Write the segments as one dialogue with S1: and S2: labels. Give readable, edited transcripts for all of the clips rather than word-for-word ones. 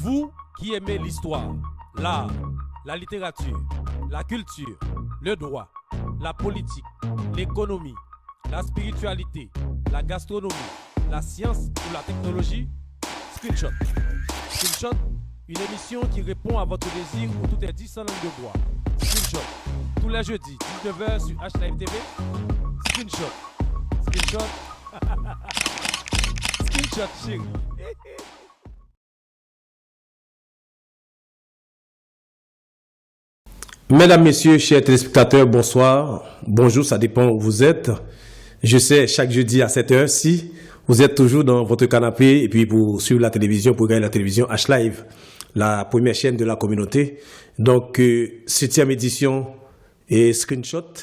S1: Vous qui aimez l'histoire, l'art, la littérature, la culture, le droit, la politique, l'économie, la spiritualité, la gastronomie, la science ou la technologie, Screenshot. Screenshot, une émission qui répond à votre désir où tout est dit sans langue de bois. Screenshot, tous les jeudis, 19h sur HLive TV. Screenshot. Screenshot. Screenshot, chérie.
S2: Mesdames, Messieurs, chers téléspectateurs, bonsoir. Bonjour, ça dépend où vous êtes. Je sais, chaque jeudi à cette heure-ci, vous êtes toujours dans votre canapé et puis pour suivre la télévision, pour regarder la télévision HLive, la première chaîne de la communauté. Donc, 7e édition et Screenshot.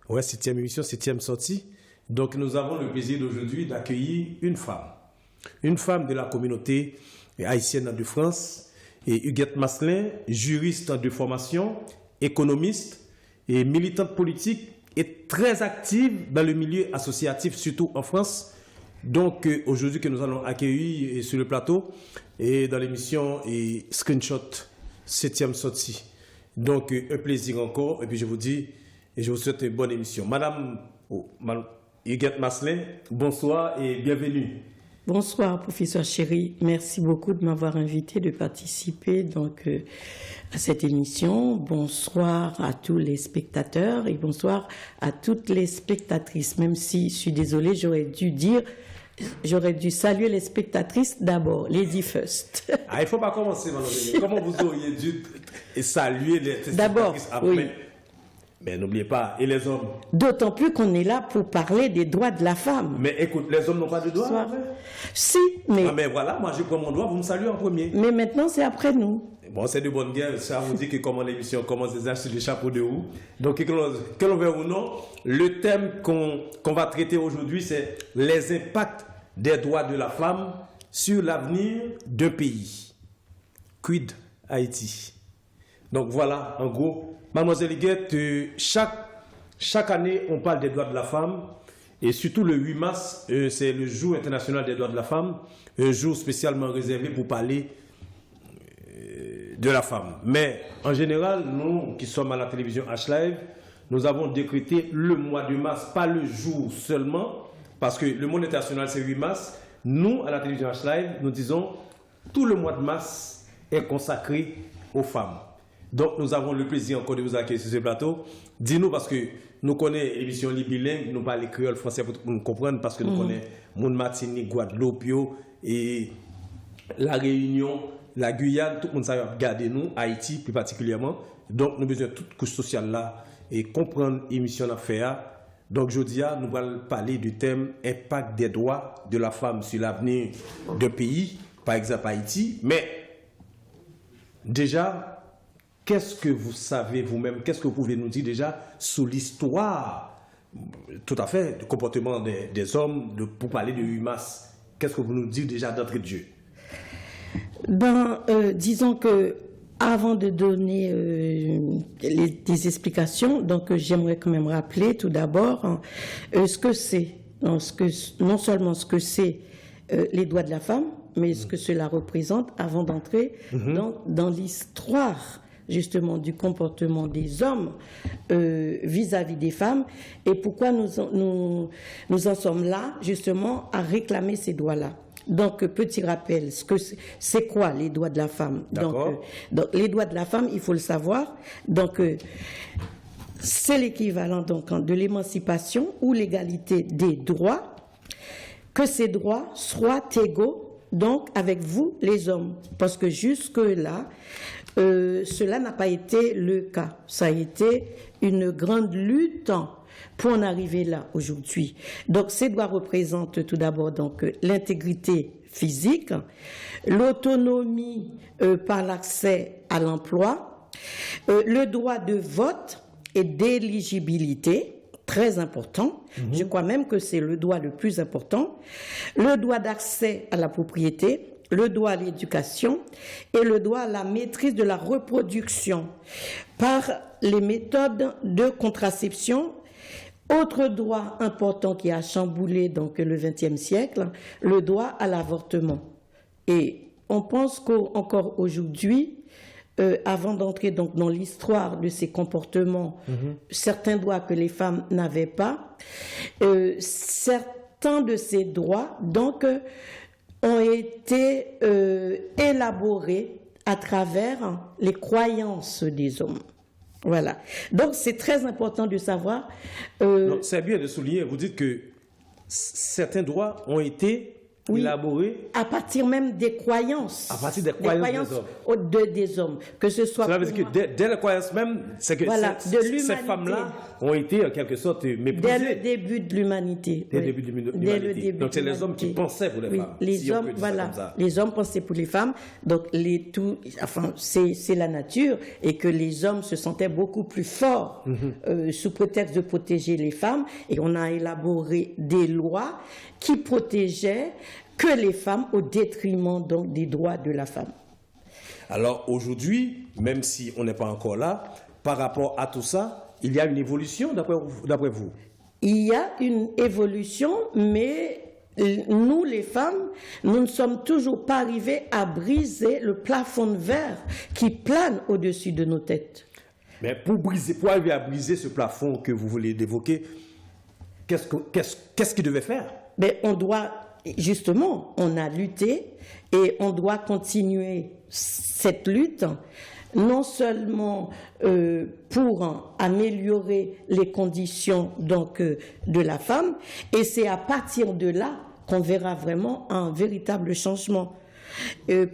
S2: Ouais, 7e émission, 7e sortie. Donc, nous avons le plaisir d'aujourd'hui d'accueillir une femme de la communauté haïtienne de France, et Huguette Masselin, juriste de formation, économiste et militante politique et très active dans le milieu associatif, surtout en France. Donc aujourd'hui que nous allons accueillir sur le plateau et dans l'émission Screenshot 7e sortie. Donc un plaisir encore et puis je vous souhaite une bonne émission. Madame Huguette Masselin, bonsoir et bienvenue.
S3: Bonsoir, professeur Chéri. Merci beaucoup de m'avoir invité de participer à cette émission. Bonsoir à tous les spectateurs et bonsoir à toutes les spectatrices. Même si, je suis désolée, j'aurais dû saluer les spectatrices d'abord, lady first.
S2: Il ne faut pas commencer, madame. Comment vous auriez dû saluer les spectatrices
S3: d'abord,
S2: après?
S3: oui.
S2: Mais n'oubliez pas, et les hommes?
S3: D'autant plus qu'on est là pour parler des droits de la femme.
S2: Mais écoute, les hommes n'ont pas de droits?
S3: Si, mais...
S2: Ah mais voilà, moi je prends mon droit, vous me saluez en premier.
S3: Mais maintenant, c'est après nous.
S2: Bon, c'est de bonne guerre, ça vous dit que comment l'émission commence déjà sur le chapeau de roue. Donc, que l'on veut ou non, le thème qu'on va traiter aujourd'hui, c'est les impacts des droits de la femme sur l'avenir d'un pays. Quid Haïti? Donc voilà, en gros... Mademoiselle Huguette, chaque année, on parle des droits de la femme. Et surtout le 8 mars, c'est le jour international des droits de la femme. Un jour spécialement réservé pour parler de la femme. Mais en général, nous qui sommes à la télévision HLive, nous avons décrété le mois de mars, pas le jour seulement, parce que le monde international c'est 8 mars. Nous, à la télévision HLive, nous disons tout le mois de mars est consacré aux femmes. Donc, nous avons le plaisir encore de vous accueillir sur ce plateau. Dis-nous, parce que nous connaissons l'émission bilingue, nous parlons créole français pour nous comprendre, parce que nous connaissons Moun Martinique, Guadeloupe, et la Réunion, la Guyane, tout le monde sait regarder nous, Haïti plus particulièrement. Donc, nous avons besoin de toute couche sociale là et comprendre l'émission d'affaires. Donc, aujourd'hui, nous allons parler du thème impact des droits de la femme sur l'avenir d'un pays, par exemple Haïti. Mais, déjà, qu'est-ce que vous savez vous-même, qu'est-ce que vous pouvez nous dire déjà sur l'histoire, tout à fait, du comportement des hommes, pour parler de 8 mars? Qu'est-ce que vous nous dites déjà d'entrée de jeu?
S3: Disons que avant de donner des explications, donc j'aimerais quand même rappeler tout d'abord ce que c'est, non seulement ce que c'est les droits de la femme, mais ce que cela représente avant d'entrer dans l'histoire justement du comportement des hommes vis-à-vis des femmes et pourquoi nous en sommes là justement à réclamer ces droits-là. Donc, petit rappel, c'est quoi les droits de la femme? Donc, les droits de la femme, il faut le savoir. Donc, c'est l'équivalent donc de l'émancipation ou l'égalité des droits, que ces droits soient égaux donc avec vous les hommes, parce que jusque-là, cela n'a pas été le cas. Ça a été une grande lutte pour en arriver là aujourd'hui. Donc ces droits représentent tout d'abord donc l'intégrité physique, l'autonomie par l'accès à l'emploi, le droit de vote et d'éligibilité, très important. Je crois même que c'est le droit le plus important. Le droit d'accès à la propriété, le droit à l'éducation et le droit à la maîtrise de la reproduction par les méthodes de contraception. Autre droit important qui a chamboulé donc le XXe siècle, le droit à l'avortement. Et on pense qu'encore aujourd'hui, avant d'entrer donc dans l'histoire de ces comportements, certains droits que les femmes n'avaient pas, certains de ces droits donc ont été élaborés à travers les croyances des hommes. Voilà. Donc c'est très important de savoir.
S2: C'est bien de souligner. Vous dites que certains droits ont été élaborés
S3: à partir même des croyances.
S2: À partir des croyances
S3: des hommes. Que ce soit.
S2: Cela veut dire que dès les croyances même, c'est que ces femmes-là ont été en quelque sorte méprisées.
S3: Dès le début de l'humanité.
S2: Dès le début de l'humanité. Donc c'est les hommes qui pensaient pour les femmes.
S3: Les hommes, voilà. Les hommes pensaient pour les femmes. Donc c'est la nature, et que les hommes se sentaient beaucoup plus forts sous prétexte de protéger les femmes. Et on a élaboré des lois qui protégeaient que les femmes au détriment donc des droits de la femme.
S2: Alors aujourd'hui, même si on n'est pas encore là, par rapport à tout ça, il y a une évolution d'après vous?
S3: Il y a une évolution, mais nous les femmes, nous ne sommes toujours pas arrivés à briser le plafond de verre qui plane au-dessus de nos têtes.
S2: Mais pour arriver à briser ce plafond que vous voulez évoquer, qu'est-ce qu'il devait faire?
S3: Mais on doit, justement, on a lutté et on doit continuer cette lutte, non seulement pour améliorer les conditions donc de la femme, et c'est à partir de là qu'on verra vraiment un véritable changement.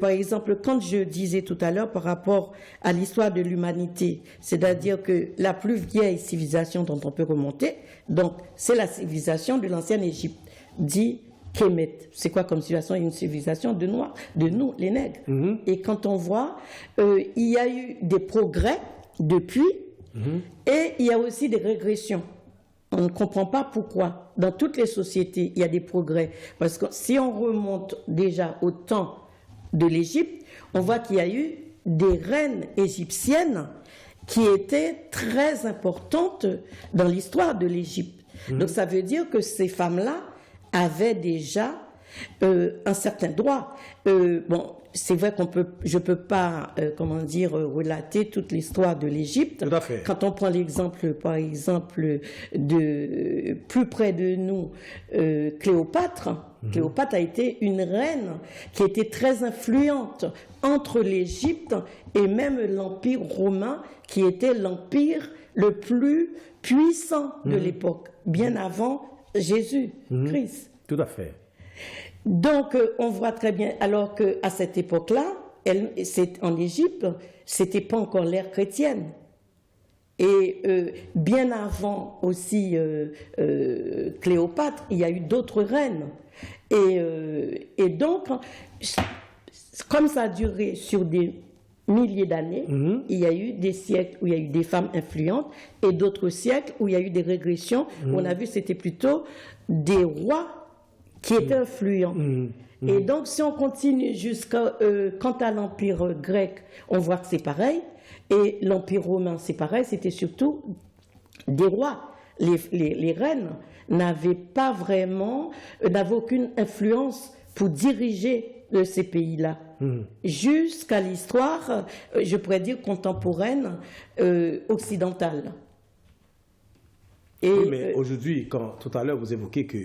S3: Par exemple, quand je disais tout à l'heure par rapport à l'histoire de l'humanité, c'est-à-dire que la plus vieille civilisation dont on peut remonter, donc c'est la civilisation de l'ancienne Égypte, dit Kemet. C'est quoi comme civilisation? Une civilisation de noirs, de nous, les nègres. Et quand on voit, il y a eu des progrès depuis, et il y a aussi des régressions. On ne comprend pas pourquoi. Dans toutes les sociétés, il y a des progrès. Parce que si on remonte déjà au temps de l'Égypte, on voit qu'il y a eu des reines égyptiennes qui étaient très importantes dans l'histoire de l'Égypte. Donc ça veut dire que ces femmes-là avaient déjà un certain droit. Bon, c'est vrai je peux pas, relater toute l'histoire de l'Égypte.
S2: Tout à fait.
S3: Quand on prend l'exemple, par exemple, de plus près de nous, Cléopâtre. Cléopâtre a été une reine qui était très influente entre l'Égypte et même l'Empire romain, qui était l'empire le plus puissant de l'époque, bien avant Jésus-Christ.
S2: Tout à fait.
S3: Donc, on voit très bien, alors qu'à cette époque-là, en Égypte, c'était pas encore l'ère chrétienne. Et bien avant aussi Cléopâtre, il y a eu d'autres reines. Et donc, comme ça a duré sur des milliers d'années, il y a eu des siècles où il y a eu des femmes influentes et d'autres siècles où il y a eu des régressions, où on a vu que c'était plutôt des rois qui étaient influents. Et donc, si on continue quant à l'Empire grec, on voit que c'est pareil, et l'Empire romain, c'est pareil, c'était surtout des rois. Les reines n'avaient aucune influence pour diriger ces pays-là. Jusqu'à l'histoire, je pourrais dire, contemporaine, occidentale.
S2: Oui, mais aujourd'hui, quand tout à l'heure vous évoquez que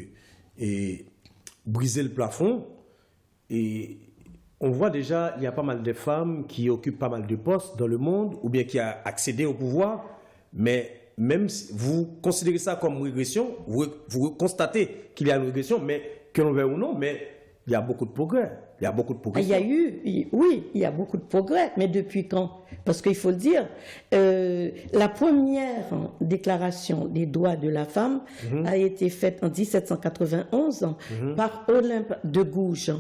S2: briser le plafond, et on voit déjà, il y a pas mal de femmes qui occupent pas mal de postes dans le monde, ou bien qui ont accédé au pouvoir, mais même si vous considérez ça comme régression, vous constatez qu'il y a une régression, mais que l'on veuille ou non, mais il y a beaucoup de progrès. Il y a beaucoup de progrès.
S3: Il y a beaucoup de progrès, mais depuis quand? Parce qu'il faut le dire, la première déclaration des droits de la femme a été faite en 1791 par Olympe de Gouges.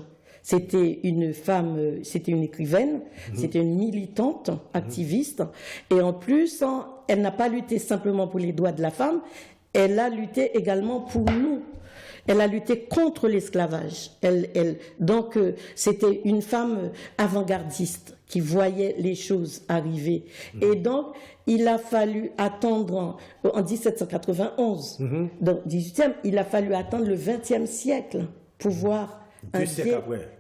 S3: C'était une femme, c'était une écrivaine, c'était une militante, activiste, et en plus, elle n'a pas lutté simplement pour les droits de la femme, elle a lutté également pour nous. Elle a lutté contre l'esclavage. Donc, c'était une femme avant-gardiste qui voyait les choses arriver. Et donc, il a fallu attendre, en 1791, donc 18e, il a fallu attendre le 20e siècle pour voir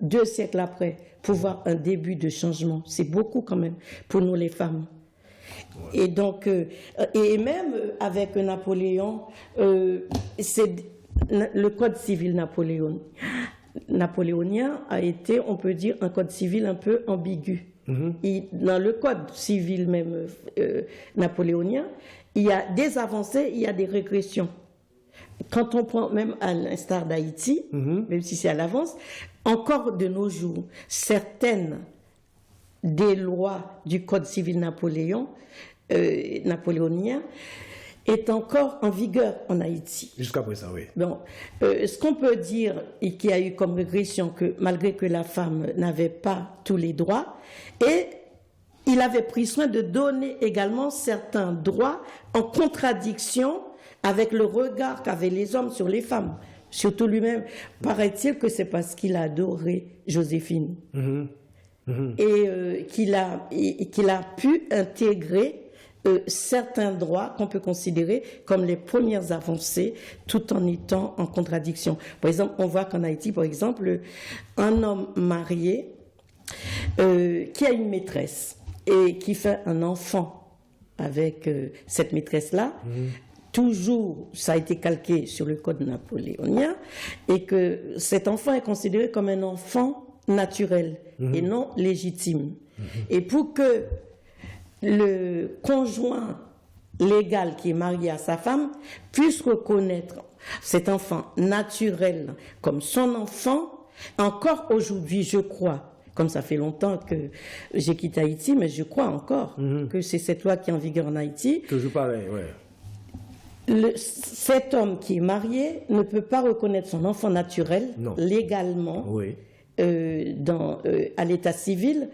S3: 2 siècles après, pour voir un début de changement. C'est beaucoup quand même pour nous les femmes. Ouais. Et donc, et même avec Napoléon, c'est le code civil napoléonien a été, on peut dire, un code civil un peu ambigu. Et dans le code civil même napoléonien, il y a des avancées, il y a des régressions. Quand on prend même à l'instar d'Haïti, même si c'est à l'avance, encore de nos jours, certaines des lois du code civil napoléonien est encore en vigueur en Haïti.
S2: Jusqu'à présent, oui.
S3: Bon, ce qu'on peut dire et qu'il y a eu comme régression, que malgré que la femme n'avait pas tous les droits, et il avait pris soin de donner également certains droits en contradiction avec le regard qu'avaient les hommes sur les femmes. Surtout lui-même. Paraît-il que c'est parce qu'il a adoré Joséphine. Et qu'il a pu intégrer certains droits qu'on peut considérer comme les premières avancées tout en étant en contradiction. Par exemple, on voit qu'en Haïti, par exemple, un homme marié qui a une maîtresse et qui fait un enfant avec cette maîtresse-là, toujours, ça a été calqué sur le code napoléonien, et que cet enfant est considéré comme un enfant naturel et non légitime. Et pour que le conjoint légal qui est marié à sa femme puisse reconnaître cet enfant naturel comme son enfant, encore aujourd'hui, je crois, comme ça fait longtemps que j'ai quitté Haïti, mais je crois encore que c'est cette loi qui est en vigueur en Haïti.
S2: Toujours pareil, ouais.
S3: Cet homme qui est marié ne peut pas reconnaître son enfant naturel légalement à l'état civil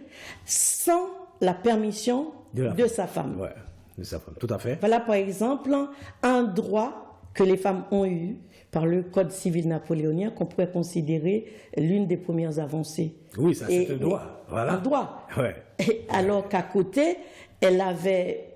S3: sans la permission de sa femme.
S2: Ouais, de sa femme, tout à fait.
S3: Voilà par exemple un droit que les femmes ont eu par le code civil napoléonien qu'on pourrait considérer l'une des premières avancées.
S2: Oui, ça c'est un droit. Voilà.
S3: Un droit.
S2: Ouais.
S3: Alors qu'à côté, elle avait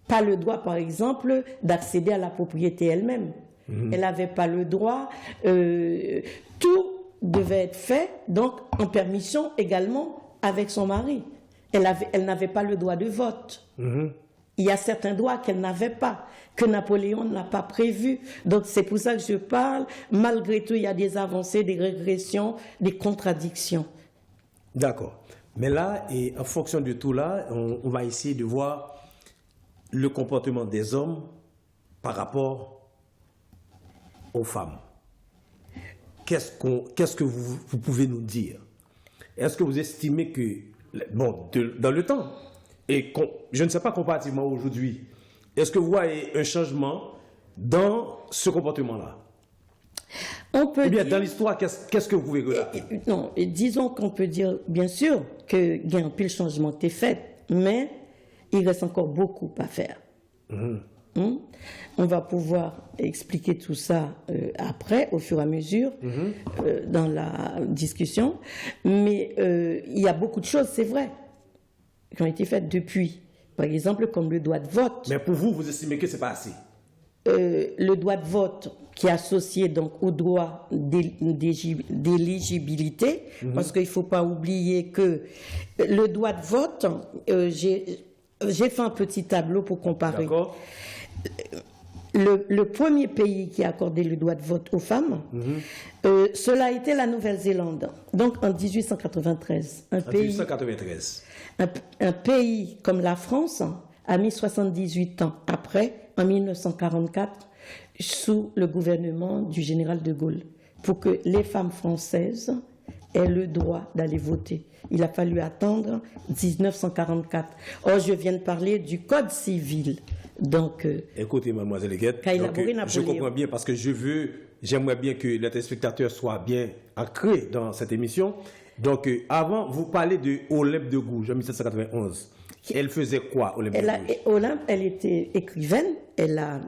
S3: pas le droit, par exemple, d'accéder à la propriété elle-même. Elle n'avait pas le droit. Tout devait être fait, donc, en permission également avec son mari. Elle n'avait pas le droit de vote. Il y a certains droits qu'elle n'avait pas, que Napoléon n'a pas prévus. Donc, c'est pour ça que je parle. Malgré tout, il y a des avancées, des régressions, des contradictions.
S2: D'accord. Mais là, et en fonction de tout là, on va essayer de voir le comportement des hommes par rapport aux femmes. Qu'est-ce que vous pouvez nous dire? Est-ce que vous estimez que, dans le temps, et je ne sais pas comparativement aujourd'hui, est-ce que vous voyez un changement dans ce comportement-là?
S3: On peut
S2: dire, dans l'histoire, qu'est-ce que vous pouvez relater?
S3: Non, disons qu'on peut dire, bien sûr, que un pile changement est fait, mais il reste encore beaucoup à faire. On va pouvoir expliquer tout ça après, au fur et à mesure, dans la discussion. Mais il y a beaucoup de choses, c'est vrai, qui ont été faites depuis. Par exemple, comme le droit de vote.
S2: Mais pour vous, vous estimez que ce n'est pas assez?
S3: Le droit de vote qui est associé donc au droit d'éligibilité, parce qu'il ne faut pas oublier que le droit de vote, j'ai fait un petit tableau pour comparer.
S2: D'accord.
S3: Le premier pays qui a accordé le droit de vote aux femmes, cela a été la Nouvelle-Zélande, donc en 1893. Un pays comme la France a mis 78 ans après, en 1944, sous le gouvernement du général de Gaulle, pour que les femmes françaises aient le droit d'aller voter. Il a fallu attendre 1944. Or, je viens de parler du Code civil. Donc,
S2: écoutez, mademoiselle Eguette, je comprends bien parce que j'aimerais bien que les téléspectateurs soient bien ancrés dans cette émission. Donc, avant, vous parlez de Olympe de Gouges en 1791. Elle faisait quoi, Olympe de Gouges?
S3: Olympe, elle était écrivaine,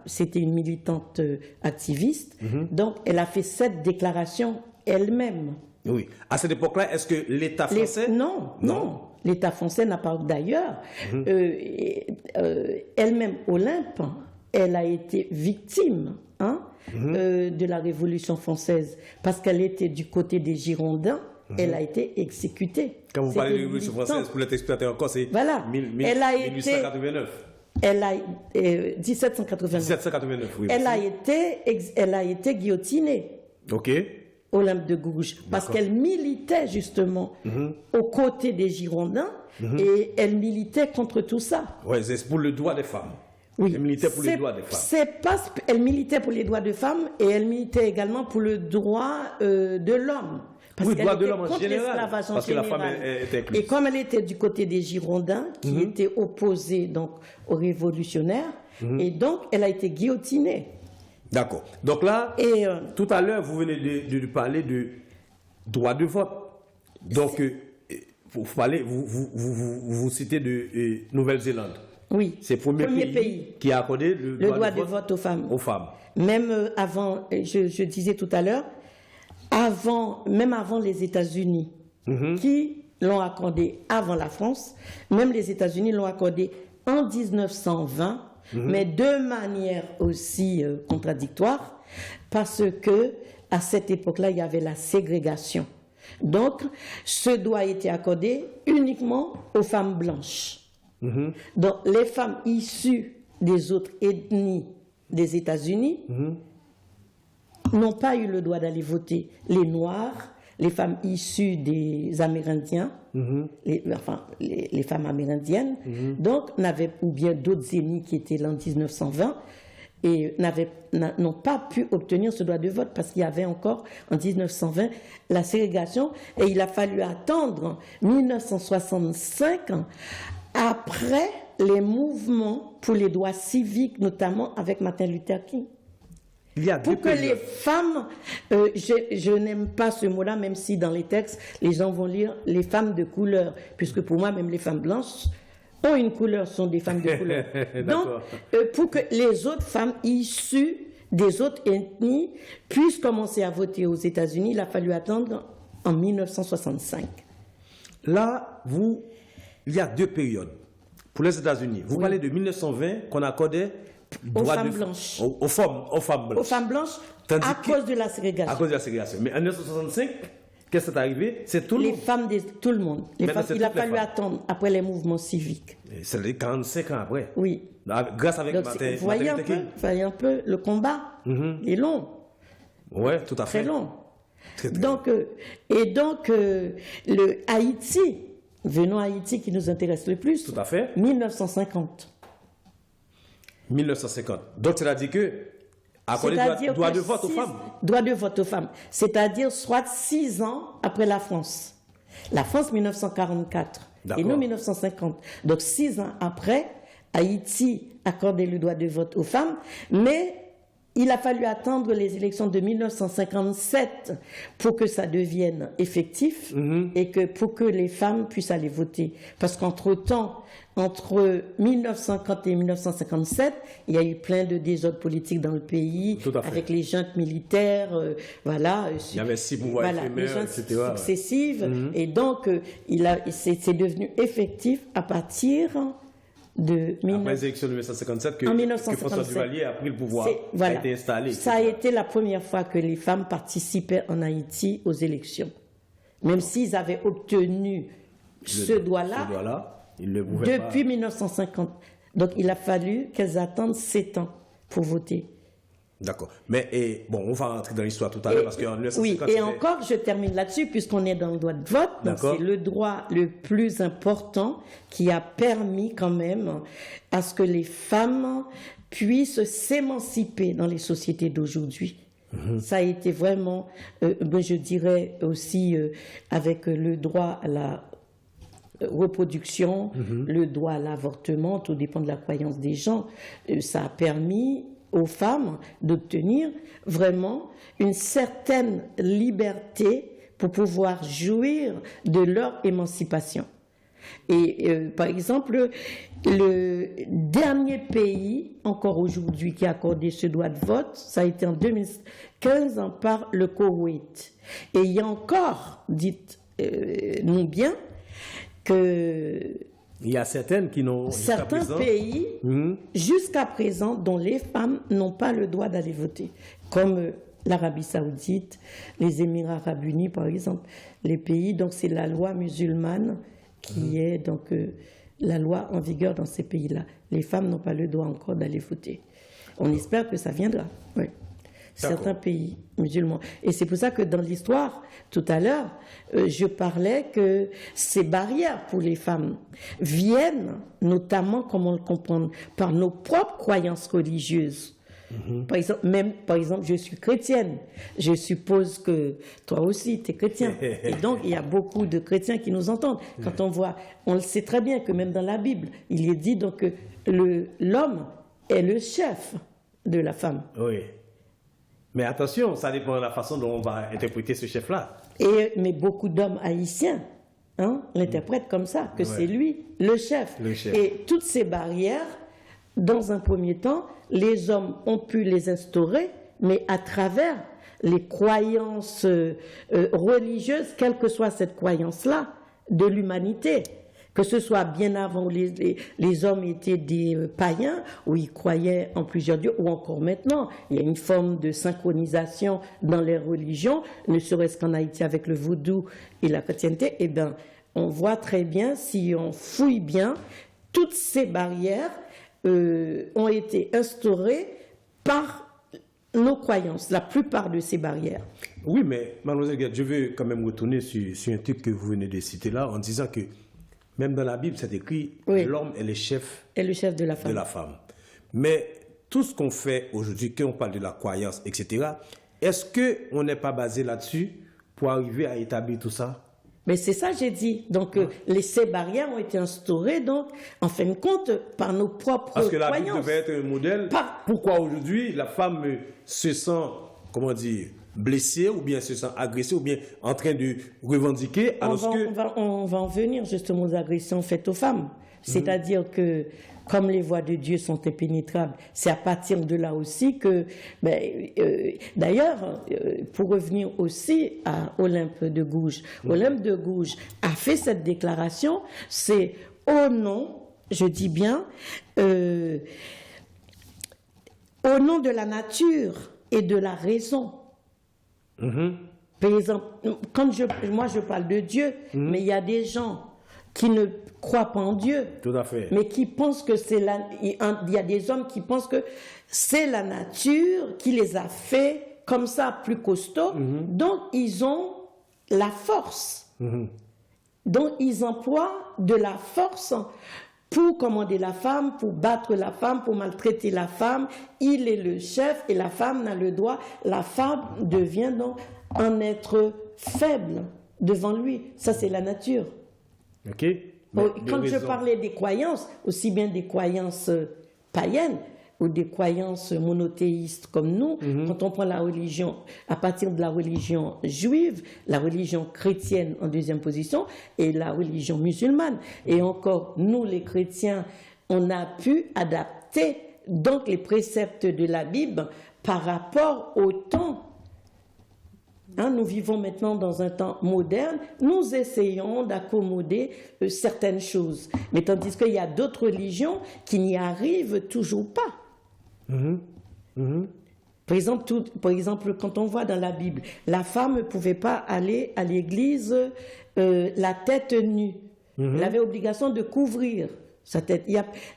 S3: c'était une militante activiste, donc elle a fait cette déclaration elle-même.
S2: Oui. À cette époque-là, est-ce que l'État français...
S3: Non. L'État français n'a pas... D'ailleurs, elle-même, Olympe, elle a été victime de la Révolution française, parce qu'elle était du côté des Girondins, elle a été exécutée.
S2: Quand vous
S3: C'était
S2: parlez de la Révolution
S3: militant.
S2: française, pour l'être exploité encore, c'est
S3: Voilà. Elle a été-
S2: 1889.
S3: Elle a 1789.
S2: 1789, oui.
S3: Elle a été guillotinée.
S2: Ok.
S3: Olympe de Gouges, parce qu'elle militait justement aux côtés des Girondins et elle militait contre tout ça.
S2: Ouais, c'est pour le droit des femmes.
S3: Oui.
S2: Elle militait pour les droits des femmes.
S3: Elle militait pour les droits des femmes et elle militait également pour le droit de l'homme. Parce
S2: Oui,
S3: qu'elle
S2: droit de
S3: était
S2: l'homme en
S3: contre
S2: général,
S3: l'esclavage en
S2: parce que la femme
S3: général.
S2: était incluse.
S3: Et comme elle était du côté des Girondins, qui étaient opposés donc aux révolutionnaires, et donc elle a été guillotinée.
S2: D'accord. Donc là,
S3: Et
S2: tout à l'heure, vous venez de parler de droit de vote. Donc, vous citez de Nouvelle-Zélande.
S3: oui,
S2: C'est le premier pays qui a accordé le droit de vote
S3: aux femmes.
S2: Aux femmes.
S3: Même avant, je disais tout à l'heure, même avant les États-Unis, qui l'ont accordé avant la France, même les États-Unis l'ont accordé en 1920, mais de manière aussi contradictoire, parce que à cette époque-là, il y avait la ségrégation. Donc, ce droit a été accordé uniquement aux femmes blanches. Donc, les femmes issues des autres ethnies des États-Unis n'ont pas eu le droit d'aller voter. Les Noirs, les femmes issues des Amérindiens, les femmes amérindiennes, donc ou bien d'autres ethnies qui étaient là en 1920, et n'ont pas pu obtenir ce droit de vote parce qu'il y avait encore en 1920 la ségrégation, et il a fallu attendre 1965 après les mouvements pour les droits civiques, notamment avec Martin Luther King.
S2: Il y a
S3: Pour que les femmes, je n'aime pas ce mot-là, même si dans les textes, les gens vont lire les femmes de couleur, puisque pour moi, même les femmes blanches ont une couleur, sont des femmes de couleur. Donc, pour que les autres femmes issues des autres ethnies puissent commencer à voter aux États-Unis, il a fallu attendre en 1965.
S2: Là, il y a deux périodes. Pour les États-Unis, vous parlez de 1920 qu'on accordait
S3: aux femmes blanches.
S2: Aux femmes blanches.
S3: Aux femmes blanches, cause de la ségrégation.
S2: À cause de la ségrégation. Mais en 1965, qu'est-ce qui est arrivé? C'est tout le monde.
S3: Tout le monde. Il a fallu attendre après les mouvements civiques.
S2: C'est les 45 ans après.
S3: Oui.
S2: Grâce avec
S3: Donc,
S2: Martin
S3: vous voyez un peu le combat. Il est long.
S2: Oui, tout à fait.
S3: Très long.
S2: Très, très
S3: donc, le Haïti, venons à Haïti qui nous intéresse le plus.
S2: Tout à fait.
S3: 1950.
S2: 1950. Donc, c'est-à-dire que accorder droit de vote aux femmes.
S3: Droit de vote aux femmes. C'est-à-dire soit 6 ans après la France. La France, 1944. Et nous, 1950. Donc, 6 ans après, Haïti accordait le droit de vote aux femmes, mais il a fallu attendre les élections de 1957 pour que ça devienne effectif et pour que les femmes puissent aller voter. Parce qu'entre-temps, entre 1950 et 1957, il y a eu plein de désordres politiques dans le pays, avec les juntes militaires, voilà.
S2: Il y avait 6 pouvoirs éphémères,
S3: les juntes
S2: etc.
S3: successives. Et donc, c'est devenu effectif à partir de...
S2: Après les élections de 1957 que François Duvalier a pris le pouvoir, a été installé.
S3: Ça a été la première fois que les femmes participaient en Haïti aux élections. Même s'ils avaient obtenu ce droit-là, depuis 1950. Donc il a fallu qu'elles attendent 7 ans pour voter.
S2: D'accord. Mais bon, on va rentrer dans l'histoire tout à l'heure parce qu'en 1950...
S3: Oui, et encore, je termine là-dessus puisqu'on est dans le droit de vote. Donc c'est le droit le plus important qui a permis quand même à ce que les femmes puissent s'émanciper dans les sociétés d'aujourd'hui. Ça a été vraiment, je dirais aussi avec le droit à la reproduction, le droit à l'avortement, tout dépend de la croyance des gens. Ça a permis aux femmes d'obtenir vraiment une certaine liberté pour pouvoir jouir de leur émancipation. Et par exemple, le dernier pays, encore aujourd'hui, qui a accordé ce droit de vote, ça a été en 2015 par le Koweït. Et il y a encore, dites-nous bien, que
S2: Il y a certaines qui n'ont
S3: certains pays, jusqu'à présent, dont les femmes n'ont pas le droit d'aller voter, comme l'Arabie Saoudite, les Émirats Arabes Unis, par exemple, les pays. Donc, c'est la loi musulmane qui est donc la loi en vigueur dans ces pays-là. Les femmes n'ont pas le droit encore d'aller voter. On espère que ça viendra. Oui. Certains pays musulmans. Et c'est pour ça que dans l'histoire, tout à l'heure, je parlais que ces barrières pour les femmes viennent notamment, comme on le comprend, par nos propres croyances religieuses. Par exemple, je suis chrétienne. Je suppose que toi aussi, tu es chrétien. Et donc, il y a beaucoup de chrétiens qui nous entendent. Quand on voit, on le sait très bien que même dans la Bible, il est dit donc que l'homme est le chef de la femme.
S2: Oui. Mais attention, ça dépend de la façon dont on va interpréter ce chef-là.
S3: Mais beaucoup d'hommes haïtiens l'interprètent comme ça, que c'est lui le chef. Et toutes ces barrières, dans un premier temps, les hommes ont pu les instaurer, mais à travers les croyances religieuses, quelle que soit cette croyance-là, de l'humanité. Que ce soit bien avant où les hommes étaient des païens, où ils croyaient en plusieurs dieux, ou encore maintenant. Il y a une forme de synchronisation dans les religions, ne serait-ce qu'en Haïti avec le vaudou et la chrétienté. Eh bien, on voit très bien, si on fouille bien, toutes ces barrières ont été instaurées par nos croyances, la plupart de ces barrières.
S2: Oui, mais mademoiselle Guette, je veux quand même retourner sur un truc que vous venez de citer là, en disant que même dans la Bible, c'est écrit, l'homme est le chef
S3: de la femme.
S2: Mais tout ce qu'on fait aujourd'hui, quand on parle de la croyance, etc., est-ce qu'on n'est pas basé là-dessus pour arriver à établir tout ça?
S3: Mais c'est ça que j'ai dit. Donc, ces barrières ont été instaurées, donc, en fin de compte, par nos propres croyances.
S2: Parce que la Bible devait être un modèle. Pourquoi aujourd'hui la femme se sent, comment dire, blessée, ou bien se sent agressée, ou bien en train de revendiquer,
S3: on va en venir justement aux agressions faites aux femmes. C'est-à-dire que, comme les voies de Dieu sont impénétrables, c'est à partir de là aussi que... d'ailleurs, pour revenir aussi à Olympe de Gouges, Olympe de Gouges a fait cette déclaration, c'est au nom, je dis bien, au nom de la nature et de la raison. Par exemple, quand moi je parle de Dieu, mais il y a des gens qui ne croient pas en Dieu,
S2: tout à fait,
S3: mais qui pensent que il y a des hommes qui pensent que c'est la nature qui les a fait comme ça, plus costauds, donc ils ont la force. Donc ils emploient de la force pour commander la femme, pour battre la femme, pour maltraiter la femme. Il est le chef et la femme n'a le droit. La femme devient donc un être faible devant lui. Ça, c'est la nature.
S2: Ok.
S3: Quand je parlais des croyances, aussi bien des croyances païennes ou des croyances monothéistes comme nous, quand on prend la religion, à partir de la religion juive, la religion chrétienne en deuxième position, et la religion musulmane. Et encore, nous les chrétiens, on a pu adapter donc les préceptes de la Bible par rapport au temps. Nous vivons maintenant dans un temps moderne, nous essayons d'accommoder certaines choses. Mais tandis qu'il y a d'autres religions qui n'y arrivent toujours pas. Par exemple, quand on voit dans la Bible, la femme ne pouvait pas aller à l'église la tête nue. Elle avait l'obligation de couvrir sa tête.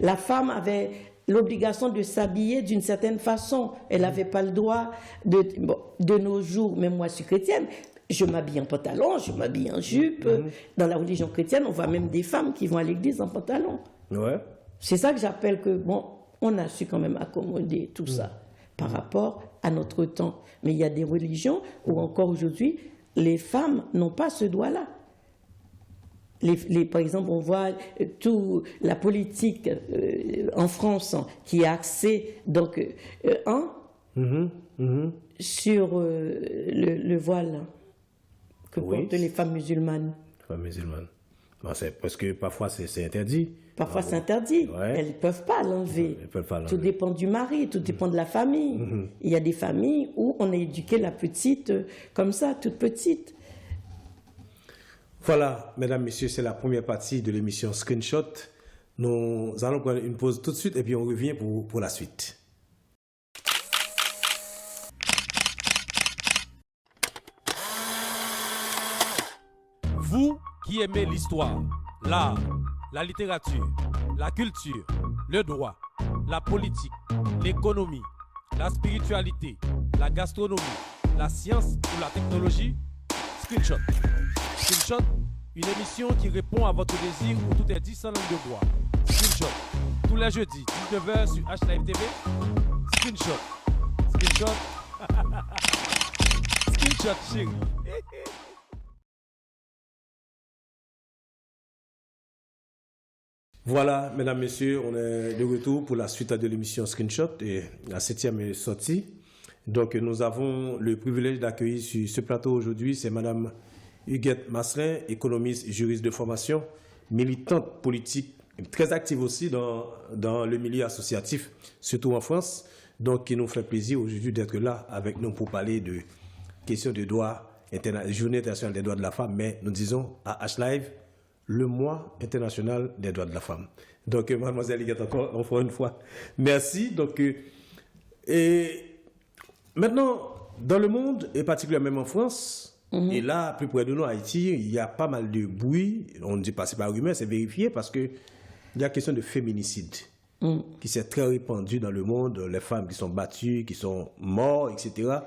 S3: La femme avait l'obligation de s'habiller d'une certaine façon. Elle n'avait pas le droit de nos jours, même moi je suis chrétienne, je m'habille en pantalon, je m'habille en jupe. Dans la religion chrétienne, on voit même des femmes qui vont à l'église en pantalon.
S2: Ouais.
S3: C'est ça que j'appelle que, on a su quand même accommoder tout ça par rapport à notre temps. Mais il y a des religions où encore aujourd'hui, les femmes n'ont pas ce droit-là. Par exemple, on voit toute la politique en France qui est axée donc, sur le voile que portent les femmes musulmanes.
S2: Femmes musulmanes. Parce que parfois c'est interdit.
S3: Parfois c'est interdit. Ouais. Elles ne peuvent pas l'enlever. Tout dépend du mari, tout dépend de la famille. Il y a des familles où on a éduqué la petite comme ça, toute petite.
S2: Voilà, mesdames, messieurs, c'est la première partie de l'émission Screenshot. Nous allons prendre une pause tout de suite et puis on revient pour la suite.
S1: Vous qui aimez l'histoire, l'art, la littérature, la culture, le droit, la politique, l'économie, la spiritualité, la gastronomie, la science ou la technologie, Screenshot. Screenshot, une émission qui répond à votre désir où tout est dit sans langue de bois. Screenshot, tous les jeudis, 19h sur H-Live TV. Screenshot. Screenshot. Screenshot, chérie.
S2: Voilà, mesdames, messieurs, on est de retour pour la suite de l'émission Screenshot et la 7e sortie. Donc, nous avons le privilège d'accueillir sur ce plateau aujourd'hui, c'est Madame Huguette Masselin, économiste, juriste de formation, militante politique, très active aussi dans le milieu associatif, surtout en France. Donc, il nous fait plaisir aujourd'hui d'être là avec nous pour parler de questions de droits, Journée internationale des droits de la femme, mais nous disons à H-Live, le mois international des droits de la femme. Donc, mademoiselle Huguette, encore une fois, merci. Donc, et maintenant, dans le monde, et particulièrement en France, et là, plus près de nous, Haïti, il y a pas mal de bruit, on ne dit pas c'est pas rumeur, c'est vérifié, parce qu'il y a question de féminicide qui s'est très répandu dans le monde, les femmes qui sont battues, qui sont mortes, etc.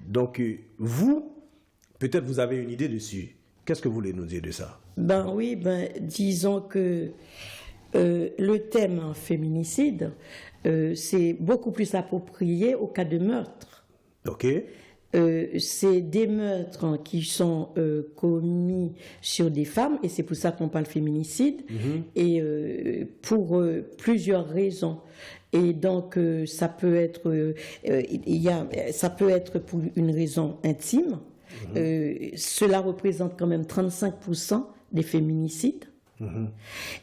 S2: Donc, vous, peut-être vous avez une idée dessus. Qu'est-ce que vous voulez nous dire de ça?
S3: Ben oui, disons que le thème féminicide, c'est beaucoup plus approprié au cas de meurtre.
S2: Ok.
S3: C'est des meurtres qui sont commis sur des femmes, et c'est pour ça qu'on parle féminicide, et pour plusieurs raisons. Et donc, ça peut être, ça peut être pour une raison intime. Cela représente quand même 35% des féminicides.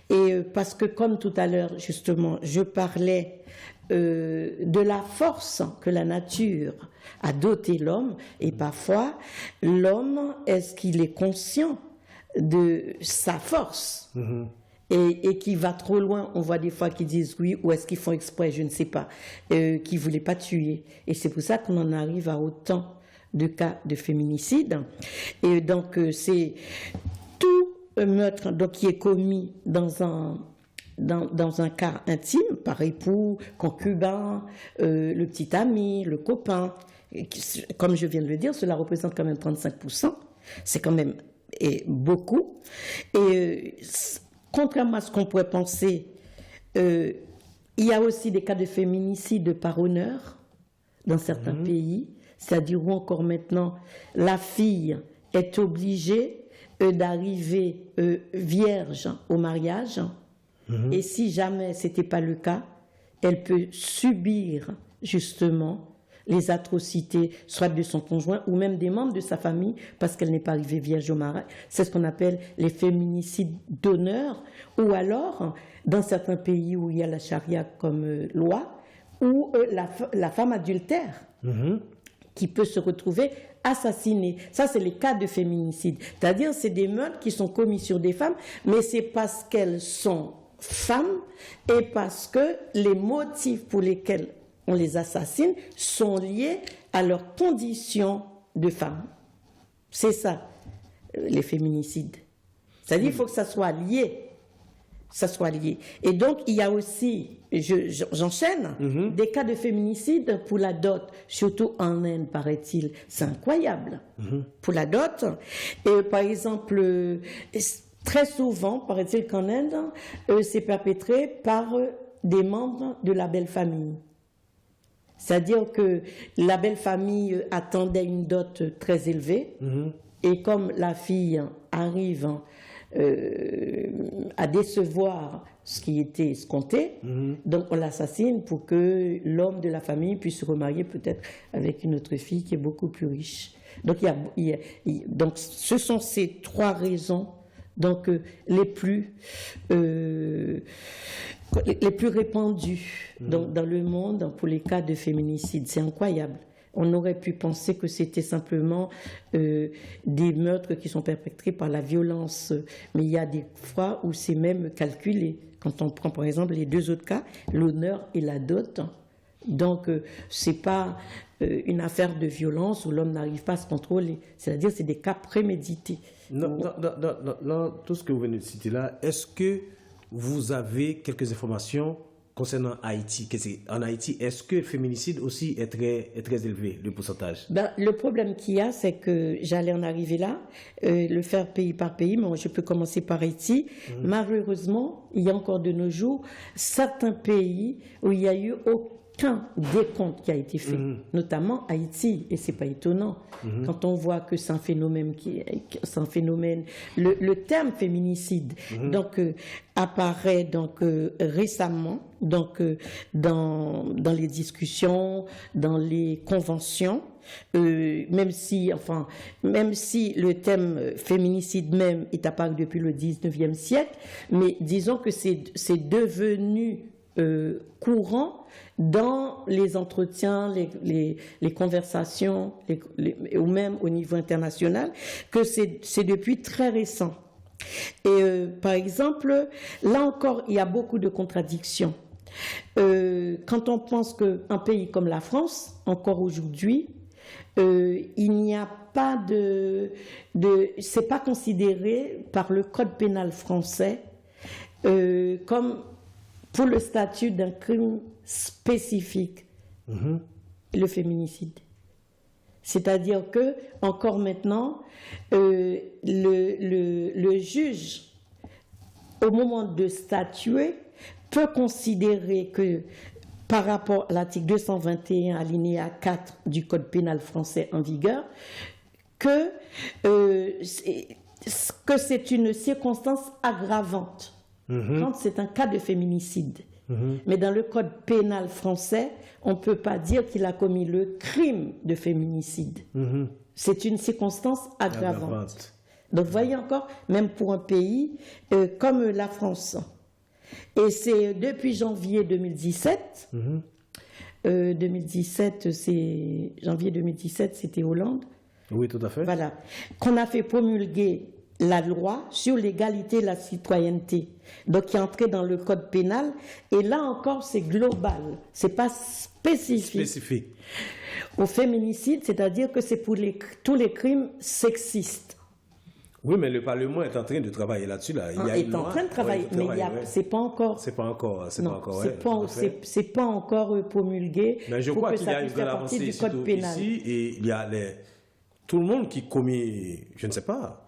S3: Et parce que, comme tout à l'heure, justement, je parlais de la force que la nature a doté l'homme, et parfois, l'homme, est-ce qu'il est conscient de sa force et qui va trop loin? On voit des fois qui disent oui, ou est-ce qu'ils font exprès, je ne sais pas, qui ne voulaient pas tuer. Et c'est pour ça qu'on en arrive à autant de cas de féminicide. Et donc, c'est tout meurtre donc, qui est commis dans un cas intime, par époux, concubin, le petit ami, le copain. Comme je viens de le dire, cela représente quand même 35%. C'est quand même beaucoup. Et contrairement à ce qu'on pourrait penser, il y a aussi des cas de féminicide par honneur dans certains pays. C'est-à-dire où encore maintenant, la fille est obligée d'arriver vierge au mariage. Et si jamais ce n'était pas le cas, elle peut subir justement les atrocités, soit de son conjoint ou même des membres de sa famille, parce qu'elle n'est pas arrivée vierge au mariage. C'est ce qu'on appelle les féminicides d'honneur. Ou alors, dans certains pays où il y a la charia comme loi, ou la femme adultère. Qui peut se retrouver assassinée. Ça, c'est les cas de féminicide. C'est-à-dire, c'est des meurtres qui sont commis sur des femmes, mais c'est parce qu'elles sont femmes et parce que les motifs pour lesquels on les assassine sont liés à leur condition de femme. C'est ça, les féminicides. C'est-à-dire, il faut que ça soit lié. Et donc, il y a aussi, j'enchaîne, des cas de féminicide pour la dot, surtout en Inde, paraît-il. C'est incroyable. Pour la dot. Et par exemple, très souvent, paraît-il qu'en Inde, c'est perpétré par des membres de la belle famille. C'est-à-dire que la belle famille attendait une dot très élevée, et comme la fille arrive à décevoir ce qui était escompté, donc on l'assassine pour que l'homme de la famille puisse se remarier peut-être avec une autre fille qui est beaucoup plus riche. Donc, donc ce sont ces trois raisons donc, les plus répandues dans le monde pour les cas de féminicide. C'est incroyable. on aurait pu penser que c'était simplement des meurtres qui sont perpétrés par la violence. Mais il y a des fois où c'est même calculé. Quand on prend par exemple les 2 autres cas, l'honneur et la dot. Donc, ce n'est pas une affaire de violence où l'homme n'arrive pas à se contrôler. C'est-à-dire c'est des cas prémédités.
S2: Dans tout ce que vous venez de citer là, est-ce que vous avez quelques informations concernant Haïti? En Haïti, est-ce que le féminicide aussi est très élevé, le pourcentage?
S3: Le problème qu'il y a, c'est que j'allais en arriver là, le faire pays par pays, mais je peux commencer par Haïti. Malheureusement, il y a encore de nos jours certains pays où il y a eu aucun décompte qui a été fait, notamment Haïti, et c'est pas étonnant quand on voit que c'est un phénomène le terme féminicide donc apparaît donc récemment donc dans les discussions, dans les conventions, même si le thème féminicide même est apparu depuis le 19e siècle, mais disons que c'est devenu courant dans les entretiens, les conversations, ou même au niveau international, que c'est depuis très récent. Et par exemple, là encore, il y a beaucoup de contradictions. Quand on pense qu'un pays comme la France, encore aujourd'hui, il n'y a pas c'est pas considéré par le code pénal français comme pour le statut d'un crime spécifique, le féminicide. C'est-à-dire que, encore maintenant, le juge, au moment de statuer, peut considérer que, par rapport à l'article 221, alinéa 4 du Code pénal français en vigueur, que c'est une circonstance aggravante quand c'est un cas de féminicide. Mais dans le Code pénal français, on ne peut pas dire qu'il a commis le crime de féminicide. C'est une circonstance aggravante. Donc, voyez encore, même pour un pays comme la France. Et c'est depuis janvier 2017, janvier 2017, c'était Hollande.
S2: Oui, tout à fait.
S3: Voilà, qu'on a fait promulguer la loi sur l'égalité et la citoyenneté, donc qui est entrée dans le code pénal, et là encore c'est global, c'est pas spécifique au féminicide, c'est-à-dire que c'est pour tous les crimes sexistes.
S2: Oui, mais le Parlement est en train de travailler là-dessus. Il est en train de travailler,
S3: mais c'est pas encore.
S2: C'est pas encore.
S3: C'est pas encore promulgué.
S2: Mais je crois qu'il y a une grande avancée ici, et il y a tout le monde qui commet, je ne sais pas,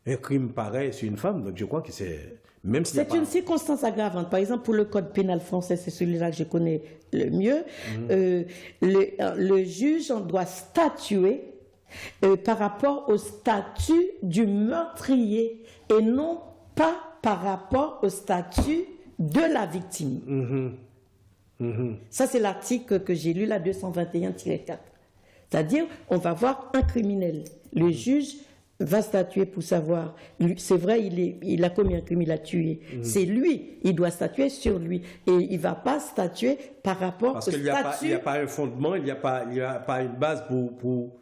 S2: un crime pareil sur une femme. Donc je crois que c'est même si
S3: c'est une circonstance aggravante. Par exemple, pour le code pénal français, c'est celui-là que je connais le mieux. Le juge doit statuer par rapport au statut du meurtrier et non pas par rapport au statut de la victime. Ça, c'est l'article que j'ai lu, la 221-4. C'est-à-dire, on va voir un criminel. Le juge va statuer pour savoir, c'est vrai, il a commis un crime, il a tué. C'est lui, il doit statuer sur lui. Et il ne va pas statuer par rapport au statut.
S2: Parce qu'il n'y a pas un fondement, il n'y a pas une base pour...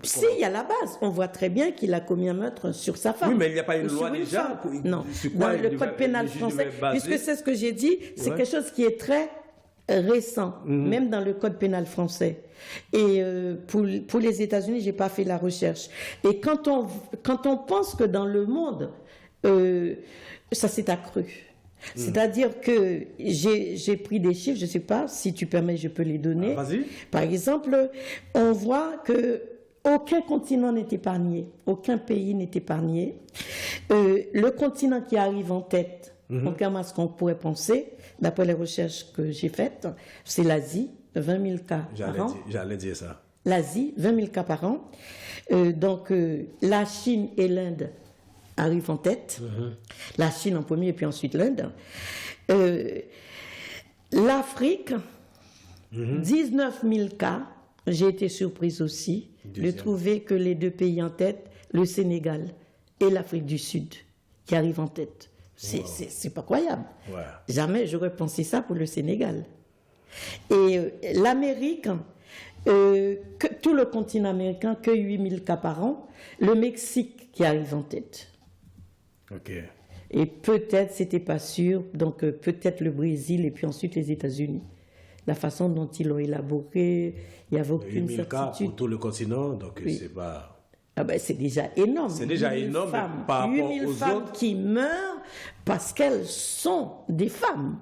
S3: Si, il y a la base. On voit très bien qu'il a commis un meurtre sur sa femme.
S2: Oui, mais il n'y a pas une loi déjà.
S3: Non, dans le code pénal français, puisque c'est ce que j'ai dit, c'est quelque chose qui est très récent, même dans le code pénal français. Et pour les États-Unis, j'ai pas fait la recherche. Et quand on pense que dans le monde, ça s'est accru. C'est-à-dire que j'ai pris des chiffres, je ne sais pas, si tu permets, je peux les donner.
S2: Vas-y.
S3: Par exemple, on voit que aucun continent n'est épargné, aucun pays n'est épargné. Le continent qui arrive en tête, contrairement à ce qu'on pourrait penser, d'après les recherches que j'ai faites, c'est l'Asie, 20 000 cas par an.
S2: J'allais dire ça.
S3: L'Asie, 20 000 cas par an. Donc, la Chine et l'Inde arrivent en tête. La Chine en premier et puis ensuite l'Inde. L'Afrique, 19 000 cas. J'ai été surprise aussi de trouver que les deux pays en tête, le Sénégal et l'Afrique du Sud, qui arrivent en tête. C'est pas croyable.
S2: Ouais.
S3: Jamais j'aurais pensé ça pour le Sénégal. Et l'Amérique, que tout le continent américain, que 8000 cas par an. Le Mexique qui arrive en tête.
S2: Ok.
S3: Et peut-être, c'était pas sûr, donc peut-être le Brésil et puis ensuite les États-Unis. La façon dont ils l'ont élaboré, il n'y avait aucune
S2: 8000 cas
S3: certitude.
S2: pour tout le continent, donc
S3: Oui.
S2: c'est pas...
S3: Ah ben, c'est déjà énorme.
S2: C'est déjà
S3: 8000
S2: énorme, mais
S3: femmes,
S2: par rapport
S3: 8000
S2: aux
S3: femmes
S2: autres-
S3: qui meurent parce qu'elles sont des femmes,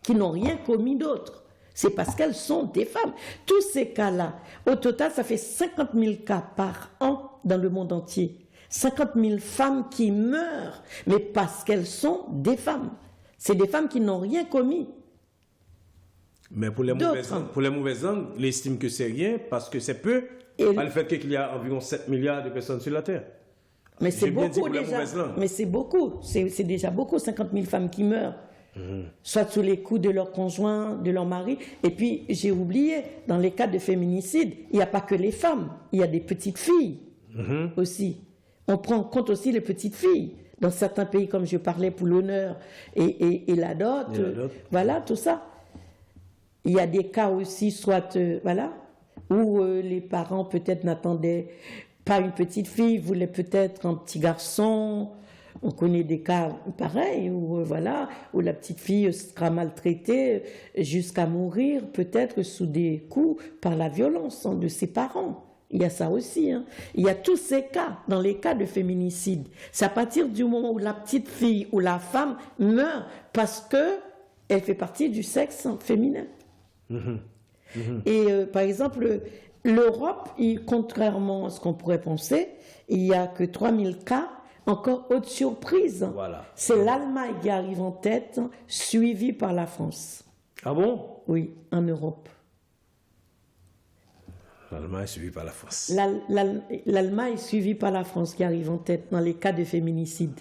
S3: qui n'ont rien commis d'autre. C'est parce qu'elles sont des femmes. Tous ces cas-là, au total, ça fait 50 000 cas par an dans le monde entier. 50 000 femmes qui meurent, mais parce qu'elles sont des femmes. C'est des femmes qui n'ont rien commis.
S2: Mais pour les
S3: D'autres.
S2: mauvaises langues, ils estiment que c'est rien parce que c'est peu,
S3: Et-
S2: par le fait qu'il y a environ 7 milliards de personnes sur la Terre.
S3: Mais c'est
S2: J'ai bien dit
S3: beaucoup
S2: pour les
S3: déjà.
S2: mauvaises langues.
S3: Mais c'est beaucoup. C'est déjà beaucoup, 50 000 femmes qui meurent. Soit sous les coups de leur conjoint, de leur mari. Et puis, j'ai oublié, dans les cas de féminicide, il n'y a pas que les femmes. Il y a des petites filles aussi. On prend en compte aussi les petites filles. Dans certains pays, comme je parlais pour l'honneur et la dot.
S2: Et la dot.
S3: Voilà, tout ça. Il y a des cas aussi, soit, voilà, où les parents peut-être n'attendaient pas une petite fille, voulaient peut-être un petit garçon. On connaît des cas pareils où, voilà, où la petite fille sera maltraitée jusqu'à mourir, peut-être sous des coups par la violence de ses parents. Il y a ça aussi. Hein. Il y a tous ces cas, dans les cas de féminicide. C'est à partir du moment où la petite fille ou la femme meurt parce qu'elle fait partie du sexe féminin. Et par exemple, l'Europe, contrairement à ce qu'on pourrait penser, il n'y a que 3000 cas. Encore autre surprise,
S2: Voilà.
S3: c'est l'Allemagne qui arrive en tête, suivie par la France.
S2: Ah bon?
S3: Oui, en Europe.
S2: L'Allemagne est suivie par la France.
S3: L'Allemagne est suivie par la France qui arrive en tête dans les cas de féminicide.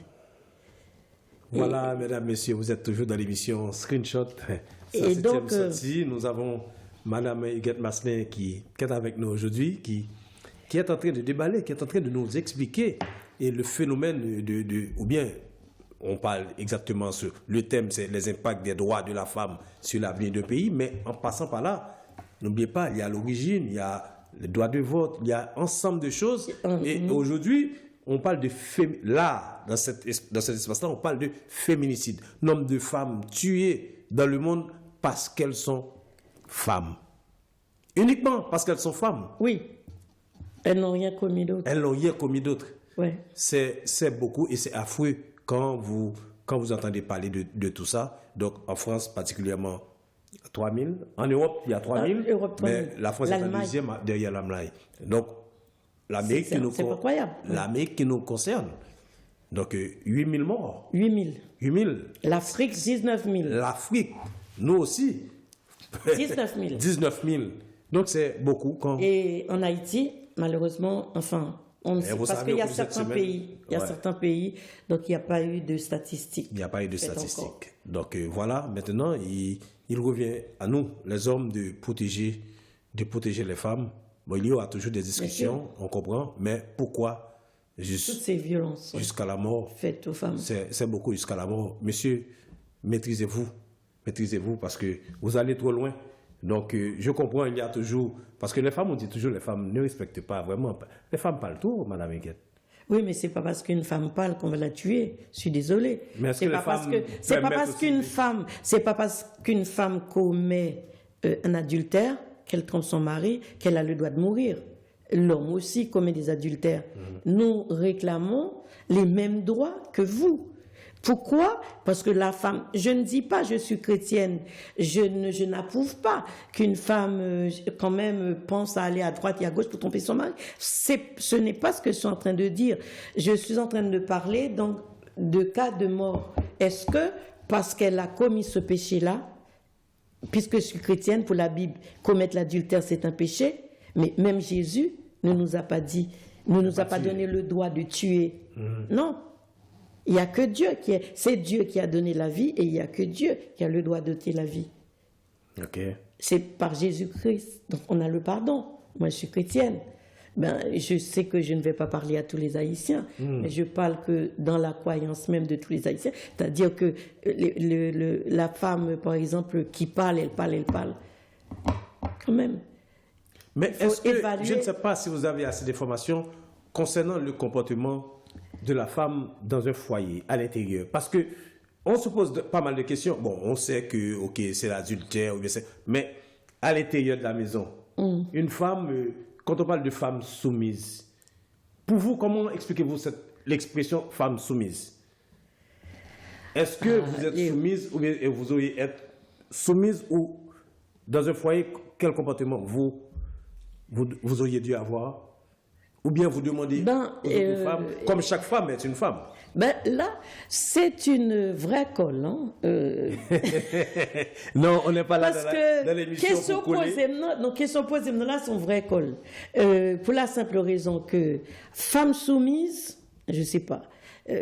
S2: Voilà, mesdames, messieurs, vous êtes toujours dans l'émission Screenshot.
S3: Et
S2: Sa
S3: donc,
S2: septième sortie. Nous avons Madame Huguette Massenet qui est avec nous aujourd'hui, qui est en train de déballer, qui est en train de nous expliquer et le phénomène ou bien on parle exactement sur le thème, c'est les impacts des droits de la femme sur l'avenir du pays, mais en passant par là, n'oubliez pas, il y a l'origine, il y a le droit de vote, il y a un ensemble de choses. Et aujourd'hui, on parle de là, dans cet espace-là, on parle de féminicide. Nombre de femmes tuées dans le monde parce qu'elles sont femmes. Uniquement parce qu'elles sont femmes.
S3: Oui, elles n'ont rien commis d'autre.
S2: Elles n'ont rien commis d'autre.
S3: Ouais.
S2: C'est beaucoup et c'est affreux quand vous entendez parler de tout ça. Donc en France particulièrement, 3000. En Europe, il y a 3000.
S3: Europe, 3000.
S2: Mais la France est la
S3: L'Allemagne.
S2: deuxième derrière l'Allemagne. Donc l'Amérique
S3: C'est incroyable.
S2: l'Amérique qui nous concerne. Donc 8000 morts.
S3: 8000.
S2: 8000.
S3: L'Afrique, 19 000.
S2: L'Afrique, nous aussi.
S3: 19 000.
S2: 19 000. Donc c'est beaucoup quand...
S3: Et en Haïti, malheureusement, enfin, on ne sait
S2: vous
S3: parce
S2: savez,
S3: qu'il y a
S2: au cours de cette
S3: certains
S2: semaine,
S3: pays, il y a
S2: ouais.
S3: certains pays, donc il n'y a pas eu de statistiques.
S2: Il n'y a pas eu de
S3: Faites
S2: statistiques.
S3: encore.
S2: Donc voilà, maintenant, il revient à nous, les hommes, de protéger les femmes. Bon, il y aura toujours des discussions, on comprend, mais pourquoi
S3: Toutes
S2: juste
S3: ces violences
S2: jusqu'à la mort?
S3: faites aux femmes.
S2: C'est beaucoup jusqu'à la mort. Monsieur, maîtrisez-vous parce que vous allez trop loin. Donc je comprends, il y a toujours... Parce que les femmes, on dit toujours, les femmes ne respectent pas vraiment. Les femmes parlent tout, Madame Huguette.
S3: Oui, mais c'est pas parce qu'une femme parle qu'on va la tuer. Je suis désolée.
S2: Mais est-ce
S3: C'est
S2: que
S3: pas
S2: les
S3: parce
S2: femmes
S3: que c'est pas
S2: permettent
S3: parce
S2: aussi
S3: qu'une
S2: de-
S3: femme, c'est pas parce qu'une femme commet un adultère, qu'elle trompe son mari, qu'elle a le droit de mourir. L'homme aussi commet des adultères. Nous réclamons les mêmes droits que vous. Pourquoi? Parce que la femme, je ne dis pas je suis chrétienne, je n'approuve pas qu'une femme quand même pense à aller à droite et à gauche pour tromper son mari. Ce n'est pas ce que je suis en train de dire. Je suis en train de parler donc de cas de mort. Est-ce que parce qu'elle a commis ce péché-là, puisque je suis chrétienne, pour la Bible, commettre l'adultère c'est un péché, mais même Jésus ne nous a pas dit, ne nous a pas donné le droit de tuer. Non. Il n'y a que Dieu c'est Dieu qui a donné la vie et il n'y a que Dieu qui a le droit d'ôter la vie.
S2: Ok.
S3: C'est par Jésus-Christ. Donc on a le pardon. Moi je suis chrétienne. Ben, je sais que je ne vais pas parler à tous les Haïtiens, mais je parle que dans la croyance même de tous les Haïtiens. C'est-à-dire que la femme, par exemple, qui parle, elle parle. Quand même.
S2: Mais
S3: il faut
S2: est-ce que,
S3: évaluer.
S2: je ne sais pas si vous avez assez d'informations concernant le comportement de la femme dans un foyer, à l'intérieur. Parce que on se pose pas mal de questions. Bon, on sait que, ok, c'est l'adultère, mais à l'intérieur de la maison, une femme, quand on parle de femme soumise, pour vous, comment expliquez-vous l'expression femme soumise? Est-ce que vous êtes soumise ou bien vous auriez être soumise ou dans un foyer, quel comportement vous auriez dû avoir? Ou bien vous demandez aux autres femmes, comme chaque femme est une femme?
S3: Ben là, c'est une vraie colle. Hein?
S2: Non, on n'est pas là dans l'émission
S3: question
S2: pour coller.
S3: Question posée, là, c'est une vraie colle. Pour la simple raison que femme soumise, je ne sais pas.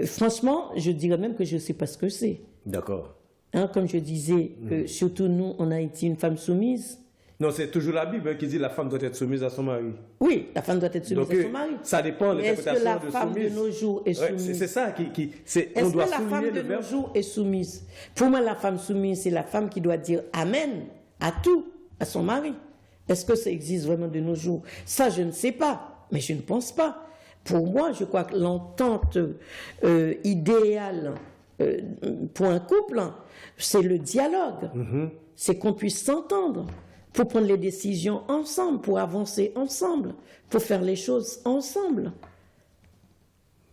S3: Franchement, je dirais même que je ne sais pas ce que c'est.
S2: D'accord.
S3: Hein, comme je disais, surtout nous, en Haïti, une femme soumise.
S2: Non, c'est toujours la Bible qui dit la femme doit être soumise à son mari.
S3: Oui, la femme doit être soumise à son mari.
S2: Ça dépend de
S3: l'interprétation de soumise. Est-ce que la femme
S2: soumise.
S3: de nos jours est soumise?
S2: C'est ça
S3: Est-ce que la femme de nos jours est soumise? Pour moi, la femme soumise, c'est la femme qui doit dire Amen à tout, à son mari. Est-ce que ça existe vraiment de nos jours? Ça, je ne sais pas, mais je ne pense pas. Pour moi, je crois que l'entente idéale pour un couple, c'est le dialogue. C'est qu'on puisse s'entendre pour prendre les décisions ensemble, pour avancer ensemble, pour faire les choses ensemble.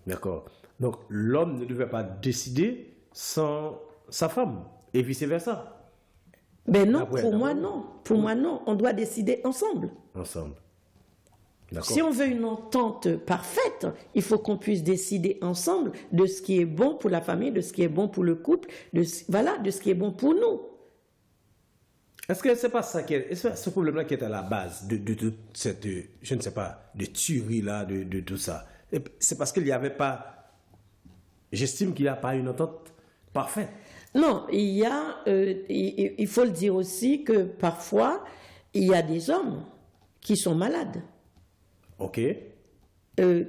S2: D'accord. Donc, l'homme ne devait pas décider sans sa femme, et vice-versa.
S3: Ben non, pour moi, non. Pour moi, non. On doit décider ensemble.
S2: Ensemble. D'accord.
S3: Si on veut une entente parfaite, il faut qu'on puisse décider ensemble de ce qui est bon pour la famille, de ce qui est bon pour le couple, de ce qui est bon pour nous.
S2: Est-ce que c'est pas ça ce problème-là qui est à la base de toute cette, je ne sais pas, de tuerie-là, de tout ça? C'est parce qu'il n'y avait pas, j'estime qu'il n'y a pas une entente parfaite.
S3: Non, il faut le dire aussi que parfois, il y a des hommes qui sont malades.
S2: Ok.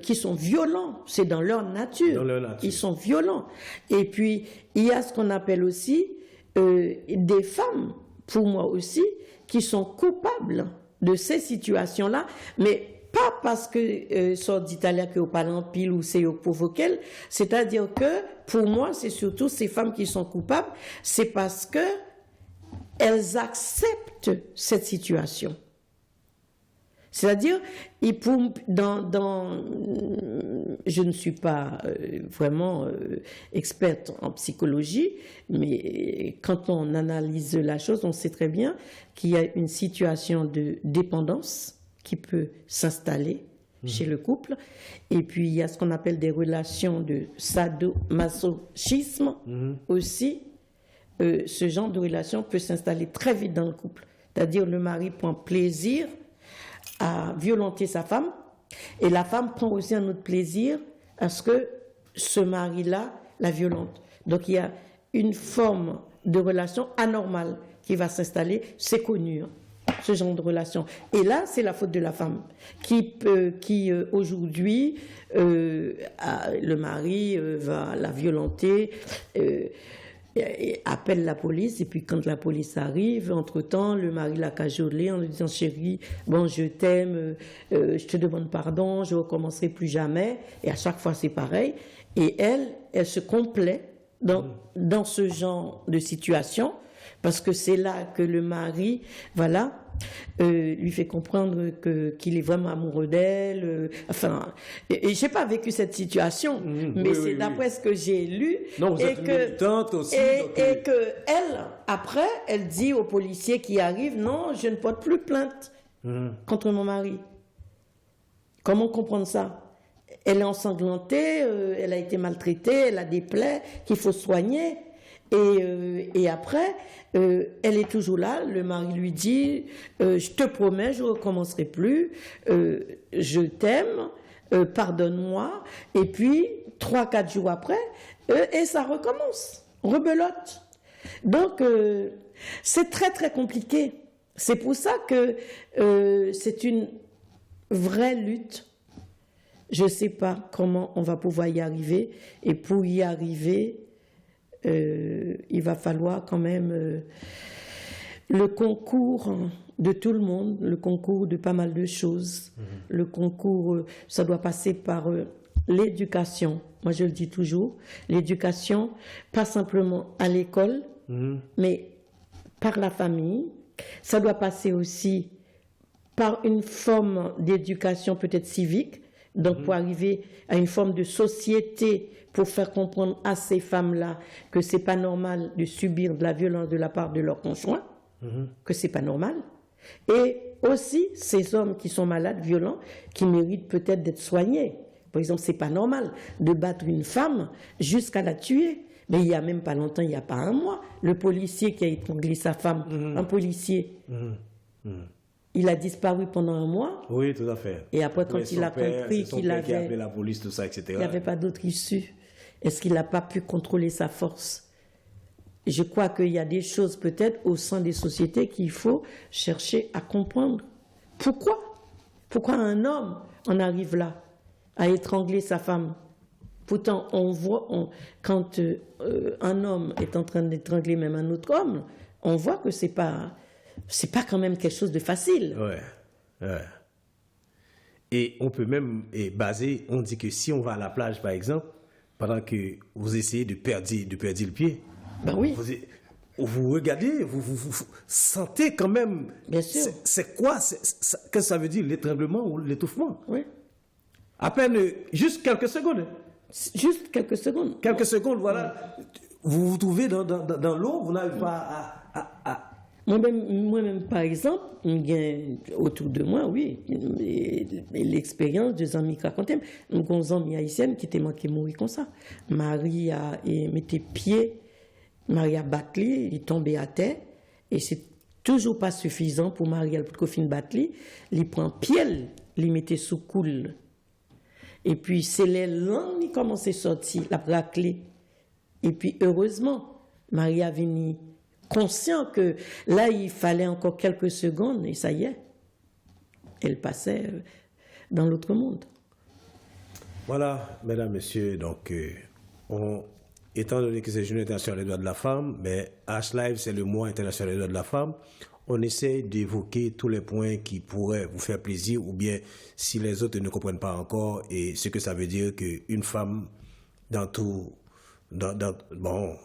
S3: Qui sont violents, c'est dans leur nature.
S2: Dans leur nature.
S3: Ils sont violents. Et puis, il y a ce qu'on appelle aussi des femmes, pour moi aussi, qui sont coupables de ces situations-là, mais pas parce que sort d'Italie que parle en pile ou c'est au provoquel, c'est-à-dire que pour moi, c'est surtout ces femmes qui sont coupables, c'est parce que elles acceptent cette situation. C'est-à-dire, je ne suis pas vraiment experte en psychologie, mais quand on analyse la chose, on sait très bien qu'il y a une situation de dépendance qui peut s'installer chez le couple, et puis il y a ce qu'on appelle des relations de sadomasochisme aussi. Ce genre de relation peut s'installer très vite dans le couple. C'est-à-dire, le mari prend plaisir à violenter sa femme, et la femme prend aussi un autre plaisir à ce que ce mari-là la violente. Donc il y a une forme de relation anormale qui va s'installer, c'est connu, ce genre de relation. Et là, c'est la faute de la femme qui aujourd'hui, le mari va la violenter, appelle la police, et puis quand la police arrive, entre-temps, le mari l'a cajolé en lui disant « Chérie, bon, je t'aime, je te demande pardon, je ne recommencerai plus jamais ». Et à chaque fois, c'est pareil. Et elle se complaît dans ce genre de situation, parce que c'est là que le mari, voilà, lui fait comprendre qu'il est vraiment amoureux d'elle. Et j'ai pas vécu cette situation, mais c'est d'après ce que j'ai lu.
S2: Non, vous êtes une militante aussi.
S3: Et que elle, après, elle dit aux policiers qui arrivent, non, je ne porte plus plainte contre mon mari. Comment comprendre ça? Elle est ensanglantée, elle a été maltraitée, elle a des plaies qu'il faut soigner. Et après, elle est toujours là, le mari lui dit « Je te promets, je ne recommencerai plus, je t'aime, pardonne-moi ». Et puis, 3-4 jours après, et ça recommence, rebelote. Donc, c'est très très compliqué. C'est pour ça que c'est une vraie lutte. Je ne sais pas comment on va pouvoir y arriver, et pour y arriver, il va falloir quand même le concours de tout le monde, le concours de pas mal de choses. Le concours, ça doit passer par l'éducation. Moi, je le dis toujours, l'éducation, pas simplement à l'école, mais par la famille. Ça doit passer aussi par une forme d'éducation peut-être civique, donc pour arriver à une forme de société, pour faire comprendre à ces femmes-là que c'est pas normal de subir de la violence de la part de leur conjoint, que c'est pas normal. Et aussi ces hommes qui sont malades, violents, qui méritent peut-être d'être soignés. Par exemple, c'est pas normal de battre une femme jusqu'à la tuer. Mais il y a même pas longtemps, il n'y a pas un mois, le policier qui a étranglé sa femme, un policier, il a disparu pendant un mois.
S2: Oui, tout à fait.
S3: Et après, quand il a compris qu'il avait,
S2: qui a appelé la police, tout ça, etc.
S3: Il n'y avait pas d'autre issue. Est-ce qu'il n'a pas pu contrôler sa force? Je crois qu'il y a des choses peut-être au sein des sociétés qu'il faut chercher à comprendre. Pourquoi un homme en arrive là, à étrangler sa femme? Pourtant, on voit, quand un homme est en train d'étrangler même un autre homme, on voit que c'est pas quand même quelque chose de facile.
S2: Ouais. Et on peut même baser, on dit que si on va à la plage, par exemple, pendant que vous essayez de perdre le pied,
S3: Ben oui.
S2: Vous regardez, vous sentez quand même.
S3: Bien sûr.
S2: C'est quoi? Qu'est-ce que ça veut dire, l'étranglement ou l'étouffement?
S3: Oui.
S2: À peine, juste quelques secondes.
S3: Juste quelques secondes.
S2: Quelques secondes, voilà. Vous vous trouvez dans l'eau, vous n'avez pas à...
S3: Moi-même, par exemple, autour de moi, oui, l'expérience de amis qui racontaient, nous avons une amie haïtienne qui était manquée mourir comme ça. Marie a mis pieds, Marie a battu, il est tombé à terre, et c'est toujours pas suffisant pour Marie pour qu'on finisse battre, il prend pied, il mettait sous coule. Et puis c'est les langues qui commencent à sortir, la raclée. Et puis heureusement, Marie a venu conscient que là, il fallait encore quelques secondes, et ça y est, elle passait dans l'autre monde.
S2: Voilà, mesdames, messieurs, donc, étant donné que c'est la Journée internationale des droits de la femme, mais H-Live, c'est le mois international des droits de la femme, on essaie d'évoquer tous les points qui pourraient vous faire plaisir, ou bien, si les autres ne comprennent pas encore, et ce que ça veut dire qu'une femme,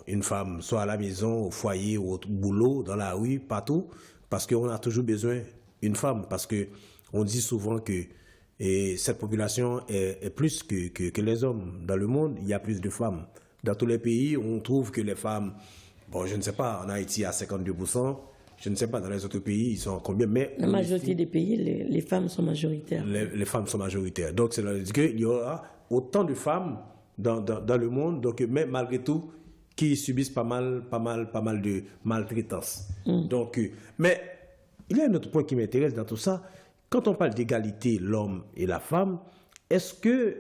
S2: une femme, soit à la maison, au foyer, au boulot, dans la rue, partout, parce qu'on a toujours besoin d'une femme, parce que on dit souvent que cette population est plus que les hommes. Dans le monde, il y a plus de femmes. Dans tous les pays, on trouve que les femmes, je ne sais pas, en Haïti à 52%, je ne sais pas, dans les autres pays, ils sont combien, mais...
S3: La majorité des pays, les femmes sont majoritaires.
S2: Les femmes sont majoritaires. Donc, c'est dire qu'il y aura autant de femmes dans le monde, donc, mais malgré tout, qui subissent pas mal de maltraitance. Donc, mais il y a un autre point qui m'intéresse dans tout ça. Quand on parle d'égalité, l'homme et la femme, est-ce que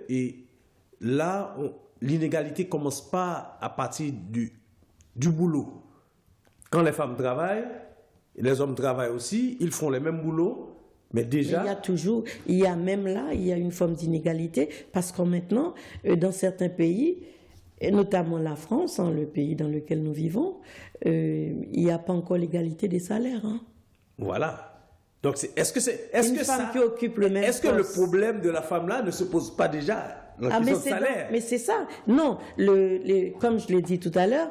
S2: là, l'inégalité ne commence pas à partir du boulot? Quand les femmes travaillent, les hommes travaillent aussi, ils font les mêmes boulots, mais déjà...
S3: Il y a même là, il y a une forme d'inégalité, parce que maintenant, dans certains pays, et notamment la France, le pays dans lequel nous vivons, il n'y a pas encore l'égalité des salaires.
S2: Voilà. Donc, est-ce que
S3: qui occupe le même
S2: est-ce que le problème de la femme-là ne se pose pas déjà dans la question de salaire?
S3: Mais c'est ça. Non, comme je l'ai dit tout à l'heure,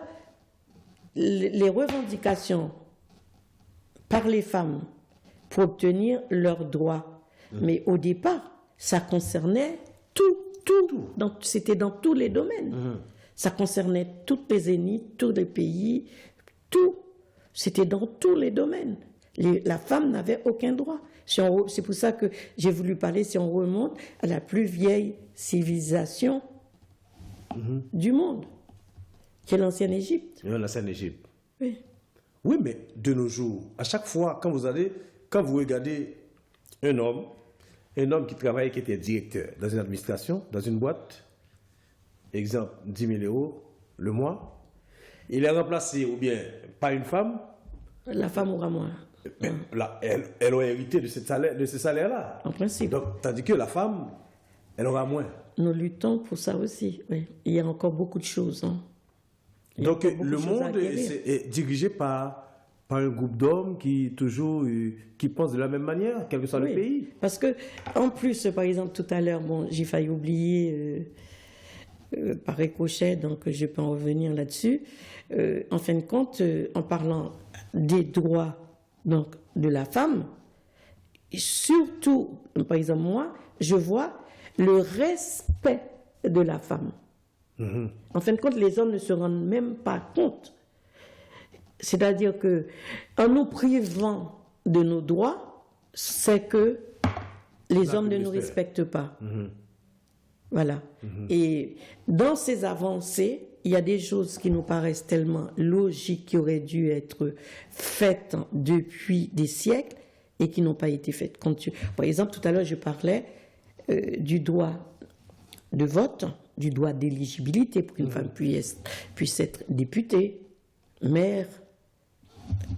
S3: les revendications par les femmes pour obtenir leurs droits. Mais au départ, ça concernait tout. C'était dans tous les domaines. Ça concernait toutes les ethnies, tous les pays, tout. C'était dans tous les domaines. La femme n'avait aucun droit. C'est pour ça que j'ai voulu parler, si on remonte à la plus vieille civilisation du monde, qui est l'ancienne Égypte.
S2: L'ancienne Égypte.
S3: Oui.
S2: Oui, mais de nos jours, à chaque fois, quand vous regardez un homme qui travaille, qui était directeur dans une administration, dans une boîte, exemple, 10 000 € le mois, il est remplacé ou bien par une femme.
S3: La femme aura moins.
S2: Mais là, elle aura hérité de ce salaire-là.
S3: En principe.
S2: Donc, tandis que la femme, elle aura moins.
S3: Nous luttons pour ça aussi. Oui. Il y a encore beaucoup de choses.
S2: Donc, le monde est dirigé par par un groupe d'hommes qui toujours qui pensent de la même manière, quel que soit le pays.
S3: Parce que, en plus, par exemple, tout à l'heure, bon, j'ai failli oublier par ricochet, donc je peux en revenir là-dessus. En fin de compte, en parlant des droits donc, de la femme, et surtout, par exemple, moi, je vois le respect de la femme. En fin de compte, les hommes ne se rendent même pas compte. C'est-à-dire que, en nous privant de nos droits, c'est que les hommes ne nous respectent pas. Voilà. Et dans ces avancées, il y a des choses qui nous paraissent tellement logiques, qui auraient dû être faites depuis des siècles et qui n'ont pas été faites. Par exemple, tout à l'heure, je parlais du droit de vote, du droit d'éligibilité pour qu'une femme puisse être députée, maire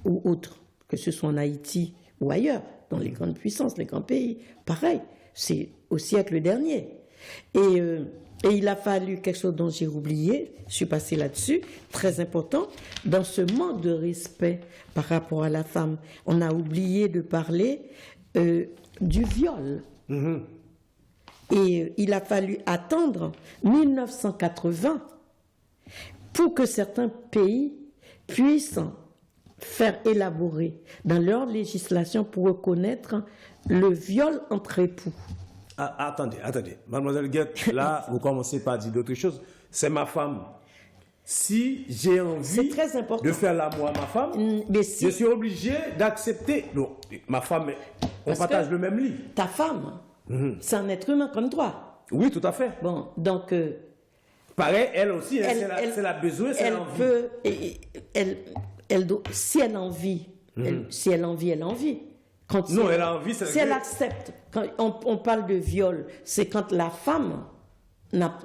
S3: ou autre, que ce soit en Haïti ou ailleurs, dans les grandes puissances, les grands pays. Pareil, c'est au siècle dernier. Et il a fallu quelque chose dont j'ai oublié, je suis passée là-dessus, très important, dans ce manque de respect par rapport à la femme. On a oublié de parler du viol. Et il a fallu attendre 1980 pour que certains pays puissent faire élaborer dans leur législation pour reconnaître le viol entre époux.
S2: Attendez. Mademoiselle Guette, là, vous commencez par dire d'autres choses. C'est ma femme. Si j'ai envie de faire l'amour à ma femme, je suis obligé d'accepter. Non, ma femme, on partage le même lit.
S3: Ta femme, c'est un être humain comme toi.
S2: Oui, tout à fait.
S3: Bon, donc...
S2: pareil, elle aussi, c'est la besoin, c'est l'envie.
S3: Si elle a envie, si elle a envie, elle a envie.
S2: Elle a envie,
S3: si elle accepte. Quand on parle de viol, c'est quand la femme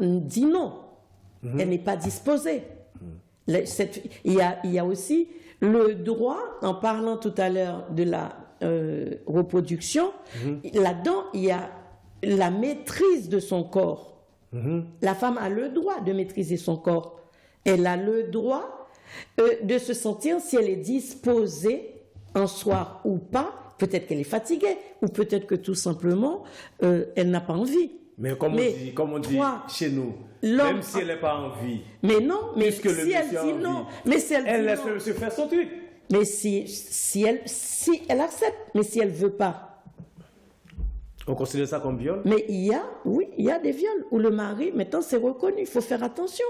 S3: dit non. Elle n'est pas disposée. Il y a aussi le droit, en parlant tout à l'heure de la reproduction, là-dedans, il y a la maîtrise de son corps. La femme a le droit de maîtriser son corps. Elle a le droit de se sentir si elle est disposée un soir ou pas. Peut-être qu'elle est fatiguée, ou peut-être que tout simplement, elle n'a pas envie.
S2: Mais comme on dit chez nous, même si elle n'a pas envie.
S3: Mais non, mais si elle dit non, mais si
S2: elle laisse le monsieur faire son truc.
S3: Mais si elle accepte, mais si elle ne veut pas.
S2: On considère ça comme viol?
S3: Mais il y a des viols où le mari, maintenant c'est reconnu, il faut faire attention.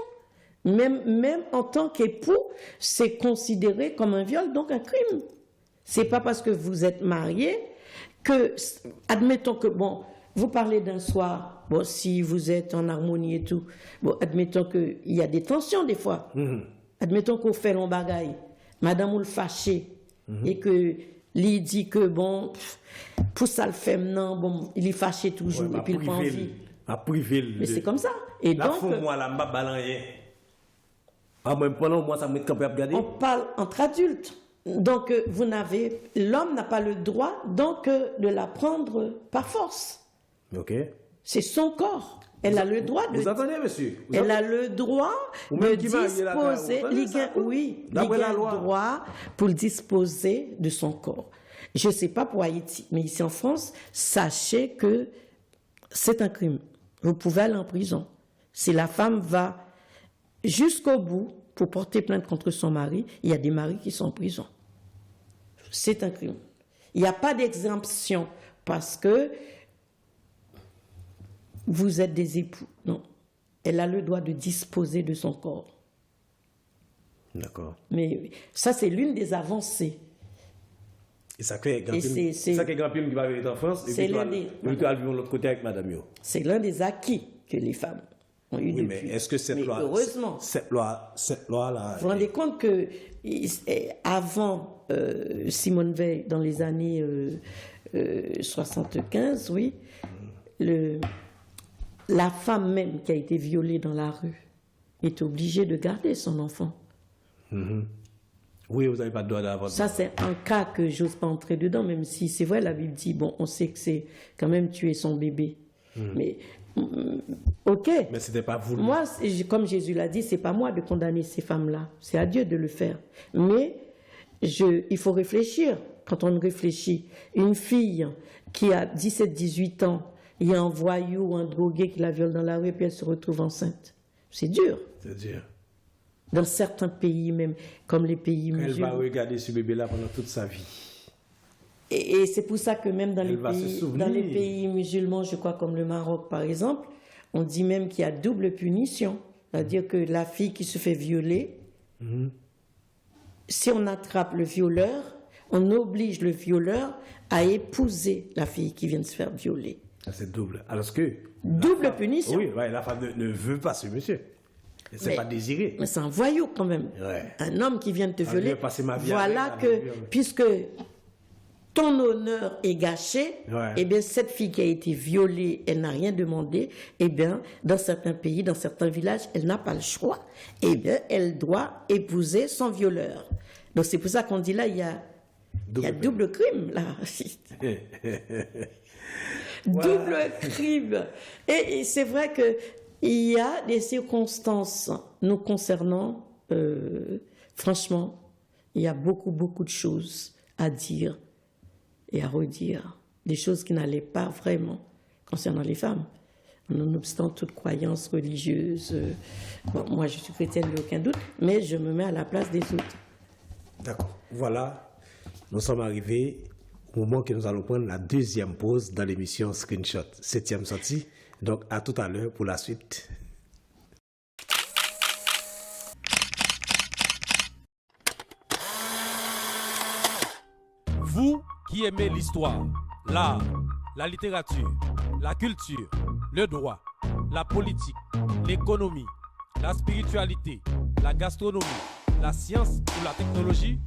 S3: Même en tant qu'époux, c'est considéré comme un viol, donc un crime. C'est pas parce que vous êtes marié que, admettons que, bon, vous parlez d'un soir, bon, si vous êtes en harmonie et tout, bon, admettons qu'il y a des tensions des fois. Admettons qu'on fait l'on bagaille, madame ou le fâché, et que lui dit que, bon, pour ça le fait maintenant, bon, il est fâché toujours, et puis il n'a pas envie. Mais c'est comme ça. Et
S2: la
S3: donc,
S2: moi, la m'a balayé. Ah, moi, pendant moi, ça me met capable de regarder.
S3: On parle entre adultes. Donc, l'homme n'a pas le droit donc de la prendre par force.
S2: Ok.
S3: C'est son corps. Elle a le droit de.
S2: Vous entendez, monsieur?
S3: Elle a le droit de disposer. Oui, il a le droit pour disposer de son corps. Je ne sais pas pour Haïti, mais ici en France, sachez que c'est un crime. Vous pouvez aller en prison. Si la femme va jusqu'au bout pour porter plainte contre son mari, il y a des maris qui sont en prison. C'est un crime. Il n'y a pas d'exemption parce que vous êtes des époux. Non. Elle a le droit de disposer de son corps.
S2: D'accord.
S3: Mais ça, c'est l'une des avancées.
S2: Et ça crée grand film qui va venir en France. Et puis, tu vas vivre de l'autre côté avec Madame Yo. C'est
S3: l'un des acquis que les femmes ont eu depuis.
S2: Mais est-ce que cette loi...
S3: Heureusement.
S2: Cette loi-là...
S3: Vous vous rendez compte que avant Simone Veil, dans les années 75, oui, la femme même qui a été violée dans la rue est obligée de garder son enfant.
S2: Oui, vous n'avez pas le droit d'avoir...
S3: Ça, c'est un cas que j'ose pas entrer dedans, même si c'est vrai, la Bible dit, bon, on sait que c'est quand même tuer son bébé. Mais, ok.
S2: Mais c'était pas vous.
S3: Moi, comme Jésus l'a dit, c'est pas moi de condamner ces femmes-là. C'est à Dieu de le faire. Mais il faut réfléchir. Quand on réfléchit, une fille qui a 17-18 ans, il y a un voyou ou un drogué qui la viole dans la rue et puis elle se retrouve enceinte. C'est dur.
S2: C'est dur.
S3: Dans certains pays même, comme les pays
S2: Elle
S3: musulmans.
S2: va regarder ce bébé-là pendant toute sa vie.
S3: Et c'est pour ça que même dans
S2: Elle va se souvenir.
S3: dans les pays musulmans, je crois comme le Maroc par exemple, on dit même qu'il y a double punition. C'est-à-dire que la fille qui se fait violer, si on attrape le violeur, on oblige le violeur à épouser la fille qui vient de se faire violer.
S2: C'est double. Alors que...
S3: Double punition.
S2: Oui, ouais, la femme ne veut pas ce monsieur. C'est
S3: Mais-
S2: pas désiré.
S3: Mais c'est un voyou quand même.
S2: Ouais.
S3: Un homme qui vient de te
S2: Ah,
S3: violer.
S2: je vais passer ma vie
S3: Voilà
S2: avec,
S3: que,
S2: avec lui.
S3: puisque ton honneur est gâché,
S2: Ouais.
S3: eh bien, cette fille qui a été violée, elle n'a rien demandé, eh bien, dans certains pays, dans certains villages, elle n'a pas le choix. Eh bien, elle doit épouser son violeur. Donc, c'est pour ça qu'on dit là, il y a double crime, là. Double crime. Et c'est vrai qu'il y a des circonstances nous concernant, franchement, il y a beaucoup, beaucoup de choses à dire et à redire. Des choses qui n'allaient pas vraiment concernant les femmes. Nonobstant toute croyance religieuse. Bon, moi, je suis chrétienne, il n'y a aucun doute, mais je me mets à la place des autres.
S2: D'accord. Voilà, nous sommes arrivés au moment que nous allons prendre la deuxième pause dans l'émission Screenshot, 7e sortie. Donc, à tout à l'heure pour la suite.
S1: Vous qui aimez l'histoire, l'art, la littérature, la culture, le droit, la politique, l'économie, la spiritualité, la gastronomie, la science ou la technologie,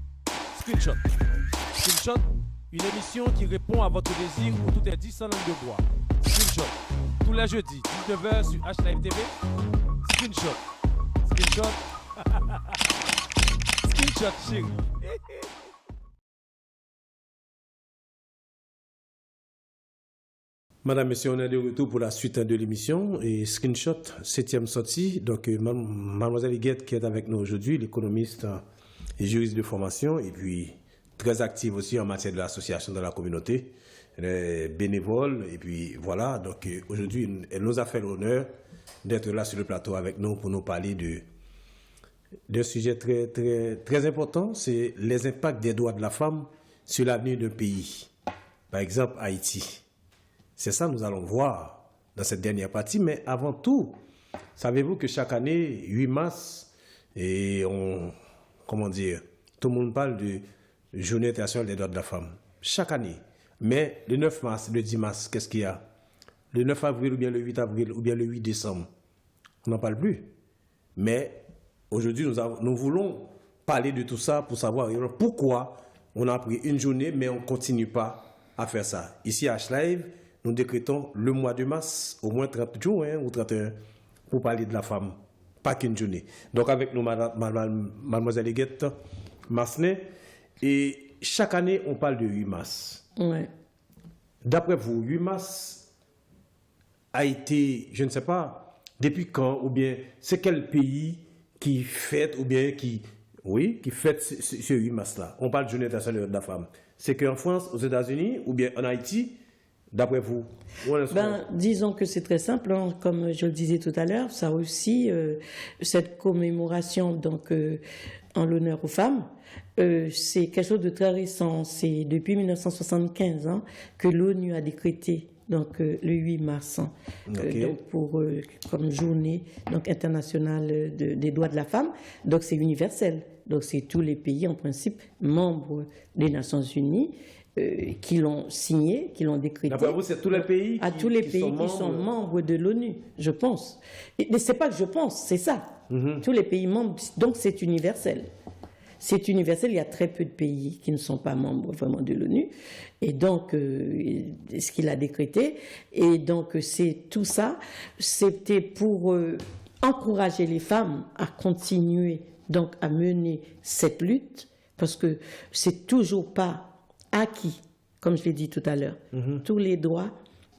S1: Screenshot. Screenshot, une émission qui répond à votre désir où tout est dit sans langue de bois. Screenshot, tous les jeudis, 19h sur HLive TV. Screenshot. Screenshot. Screenshot, chérie.
S2: Madame, Monsieur, on est de retour pour la suite de l'émission et Screenshot, 7e sortie. Donc, Mademoiselle Higuette qui est avec nous aujourd'hui, l'économiste et juriste de formation, et puis très active aussi en matière de l'association dans la communauté, elle est bénévole, et puis voilà. Donc, aujourd'hui, elle nous a fait l'honneur d'être là sur le plateau avec nous pour nous parler d'un sujet très, très, très important, c'est les impacts des droits de la femme sur l'avenir d'un pays. Par exemple, Haïti. C'est ça que nous allons voir dans cette dernière partie. Mais avant tout, savez-vous que chaque année, 8 mars, et comment dire, tout le monde parle de Journée internationale des droits de la femme. Chaque année. Mais le 9 mars, le 10 mars, qu'est-ce qu'il y a? Le 9 avril ou bien le 8 avril ou bien le 8 décembre. On n'en parle plus. Mais aujourd'hui, nous voulons parler de tout ça pour savoir pourquoi on a pris une journée, mais on ne continue pas à faire ça. Ici à HLive, nous décrétons le mois de mars, au moins 30 jours ou 31, pour parler de la femme, pas qu'une journée. Donc avec nous, Mademoiselle Higuette Massenet, et chaque année, on parle de 8 mars.
S3: Ouais.
S2: D'après vous, 8 mars a été, je ne sais pas, depuis quand, ou bien c'est quel pays qui fête, ou bien qui fête ce 8 mars-là? On parle de Journée internationale de la femme. C'est qu'en France, aux États-Unis, ou bien en Haïti? D'après vous?
S3: Disons que c'est très simple, hein. Comme je le disais tout à l'heure, ça aussi, cette commémoration donc, en l'honneur aux femmes, c'est quelque chose de très récent. C'est depuis 1975 hein, que l'ONU a décrété donc, le 8 mars hein, donc comme journée donc, internationale des droits de la femme. Donc c'est universel. Donc c'est tous les pays en principe membres des Nations Unies qui l'ont signé, qui l'ont décrété.
S2: D'après vous, c'est tous les pays
S3: tous les pays qui sont membres de l'ONU, je pense. Mais c'est pas que je pense, c'est ça. Tous les pays membres, donc c'est universel. C'est universel, il y a très peu de pays qui ne sont pas membres vraiment de l'ONU. Et donc, ce qu'il a décrété, et donc c'est tout ça, c'était pour encourager les femmes à continuer donc à mener cette lutte, parce que c'est toujours pas acquis, comme je l'ai dit tout à l'heure. Tous les droits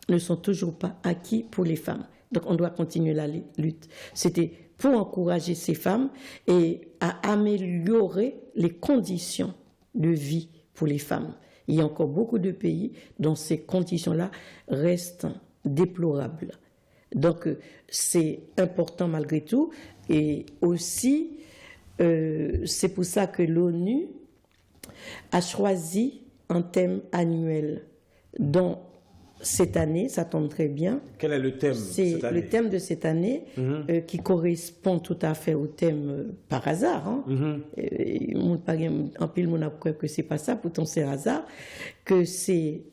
S3: ne sont toujours pas acquis pour les femmes. Donc on doit continuer la lutte. C'était pour encourager ces femmes et à améliorer les conditions de vie pour les femmes. Il y a encore beaucoup de pays dont ces conditions-là restent déplorables. Donc, c'est important malgré tout. Et aussi, c'est pour ça que l'ONU a choisi un thème annuel dont cette année, ça tombe très bien.
S2: Quel est le thème
S3: C'est le thème de cette année qui correspond tout à fait au thème par hasard. Hein. En pile, on a cru que c'est pas ça, pourtant c'est hasard, que c'est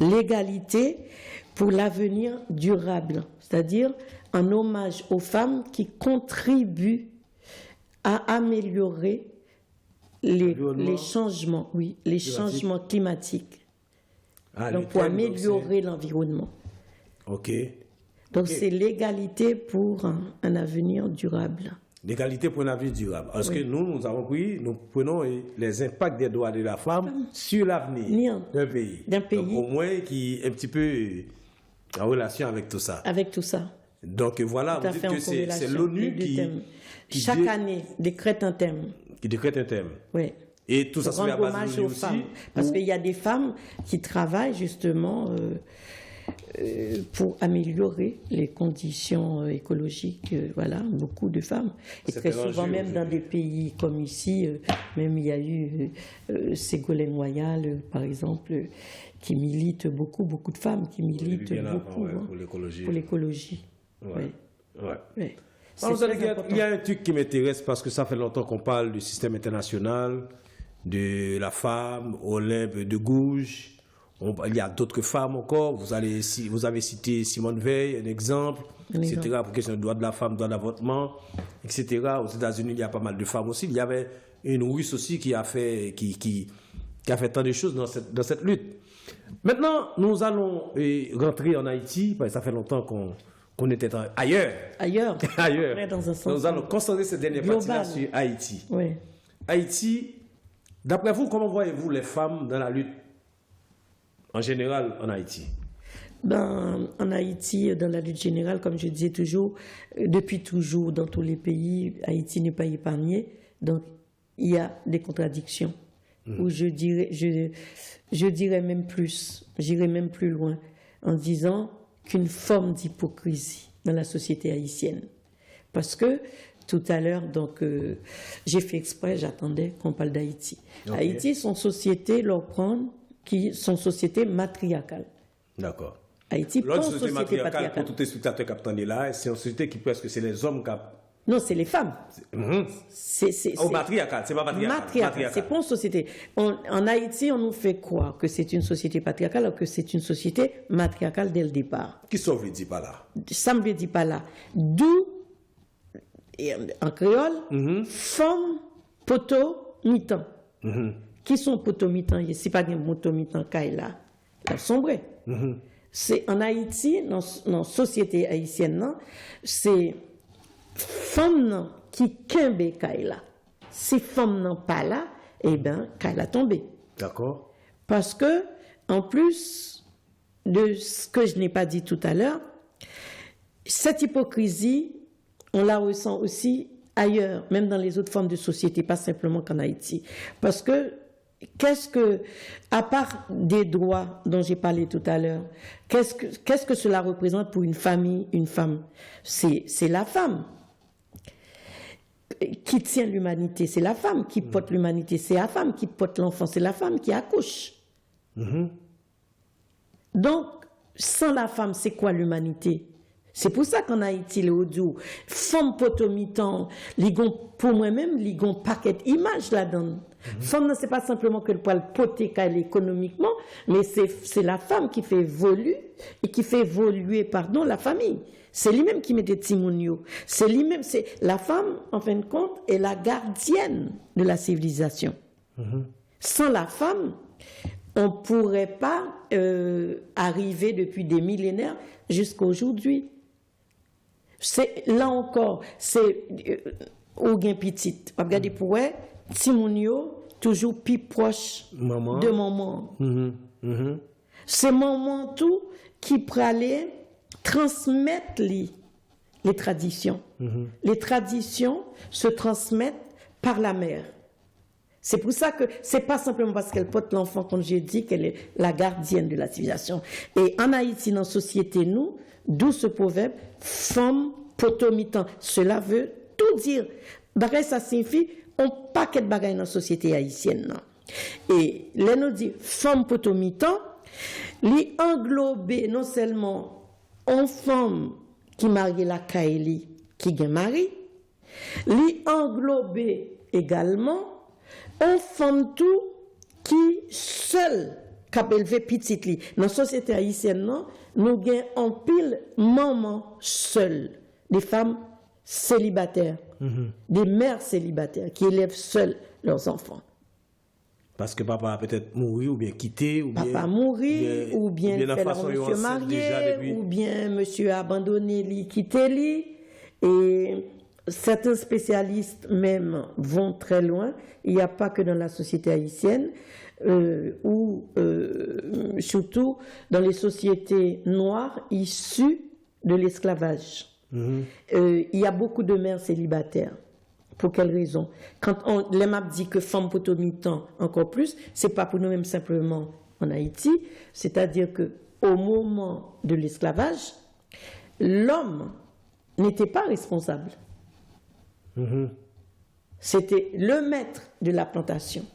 S3: l'égalité pour l'avenir durable, c'est-à-dire un hommage aux femmes qui contribuent à améliorer les changements, les changements climatiques. Donc, pour améliorer l'environnement.
S2: OK.
S3: Donc, c'est l'égalité pour un avenir durable.
S2: L'égalité pour un avenir durable. Parce que nous avons pris, nous prenons les impacts des droits de la femme sur l'avenir d'un pays. Donc, au moins, qui est un petit peu en relation avec tout ça.
S3: Avec tout ça.
S2: Donc, voilà, vous dites que c'est l'ONU qui
S3: chaque année décrète un thème.
S2: Qui décrète un thème.
S3: Oui.
S2: Et tout ça sur la base de l'ONU aussi.
S3: Parce qu'il y a des femmes qui travaillent justement pour améliorer les conditions écologiques. Voilà, beaucoup de femmes. Et très souvent, même dans des pays comme ici, même il y a eu Ségolène Royal, par exemple, qui milite beaucoup de femmes qui militent beaucoup pour l'écologie.
S2: Ouais. Il y a un truc qui m'intéresse parce que ça fait longtemps qu'on parle du système international, de la femme, Olympe de Gouges. Il y a d'autres femmes encore. Vous avez cité Simone Veil, un exemple, etc. Pour question de droit de la femme, droit d'avortement, etc. Aux États-Unis, il y a pas mal de femmes aussi. Il y avait une Russe aussi qui a fait tant de choses dans cette lutte. Maintenant, nous allons rentrer en Haïti, parce que ça fait longtemps qu'on était ailleurs.
S3: Ailleurs. Dans un sens
S2: nous allons concentrer cette dernière partie-là sur Haïti.
S3: Oui.
S2: Haïti, d'après vous, comment voyez-vous les femmes dans la lutte en général en Haïti?
S3: En Haïti, dans la lutte générale, comme je disais toujours, depuis toujours, dans tous les pays, Haïti n'est pas épargné. Donc, il y a des contradictions. Ou je dirais même plus, j'irais même plus loin, en disant qu'une forme d'hypocrisie dans la société haïtienne. Parce que tout à l'heure, donc, j'ai fait exprès, j'attendais qu'on parle d'Haïti. Okay. Haïti, son société son société matriarcale.
S2: D'accord.
S3: Haïti,
S2: l'autre société matriarcale, pour tout spectateur qui attendent là, c'est une société qui presque c'est les hommes qui.
S3: Non, c'est les femmes.
S2: C'est matriarcal, c'est pas matriarcal.
S3: C'est pas une société. En Haïti, on nous fait croire que c'est une société patriarcale alors que c'est une société matriarcale dès le départ.
S2: Qui ça veut dire pas là?
S3: Ça me le dit pas là. D'où, en créole, femme, poteau, mi-temps. Qui sont poteau, mi-temps? C'est pas des poteau, mi-temps, là. La sombre. C'est en Haïti, dans la société haïtienne, non, c'est femme qui kembe Kaila. Si femme n'en pas là, eh bien, Kaila tombé.
S2: D'accord.
S3: Parce que, en plus de ce que je n'ai pas dit tout à l'heure, cette hypocrisie, on la ressent aussi ailleurs, même dans les autres formes de société, pas simplement qu'en Haïti. Parce que, à part des droits dont j'ai parlé tout à l'heure, qu'est-ce que cela représente pour une famille, une femme? C'est la femme qui tient l'humanité, c'est la femme qui porte l'humanité, c'est la femme qui porte l'enfant, c'est la femme qui accouche. Donc, sans la femme, c'est quoi l'humanité? C'est pour ça qu'en Haïti, les audio, femme potomitan, pour moi-même, ils ont un paquet d'images là-dedans. Femme, c'est pas simplement que le poil poté qu'elle économiquement, mais c'est la femme qui fait évoluer la famille. C'est lui-même qui met des timounios. C'est lui-même, c'est la femme, en fin de compte, est la gardienne de la civilisation. Sans la femme, on ne pourrait pas arriver depuis des millénaires jusqu'à aujourd'hui. Là encore, c'est au gain petit. Regardez pour eux, timounio toujours plus proche de maman. C'est maman tout qui pralait transmettre les traditions. Les traditions se transmettent par la mère. C'est pour ça que c'est pas simplement parce qu'elle porte l'enfant, comme j'ai dit, qu'elle est la gardienne de la civilisation. Et en Haïti, dans la société, nous, d'où ce proverbe, femme potomitan. Cela veut tout dire. Bagay, ça signifie, on paquet de bagaille dans la société haïtienne. Non? Et là, nous dit, femme potomitan, li englobé non seulement en femme qui marie la Kaili, qui gagne mari, li englobé également on femme tout qui seul cap élevé petite li. Dans la société haïtienne, non, nous gagnons en pile maman seule, des femmes célibataires, des mères célibataires qui élèvent seules leurs enfants.
S2: Parce que papa a peut-être mouru ou bien quitté ou bien
S3: papa mourir ou bien fait leur monsieur marié ou bien monsieur abandonné li quitté li. Et certains spécialistes même vont très loin. Il n'y a pas que dans la société haïtienne ou surtout dans les sociétés noires issues de l'esclavage. Il y a beaucoup de mères célibataires. Pour quelle raison? Quand les MAP dit que femme potomitan encore plus, c'est pas pour nous-mêmes simplement en Haïti, c'est-à-dire que au moment de l'esclavage, l'homme n'était pas responsable. C'était le maître de la plantation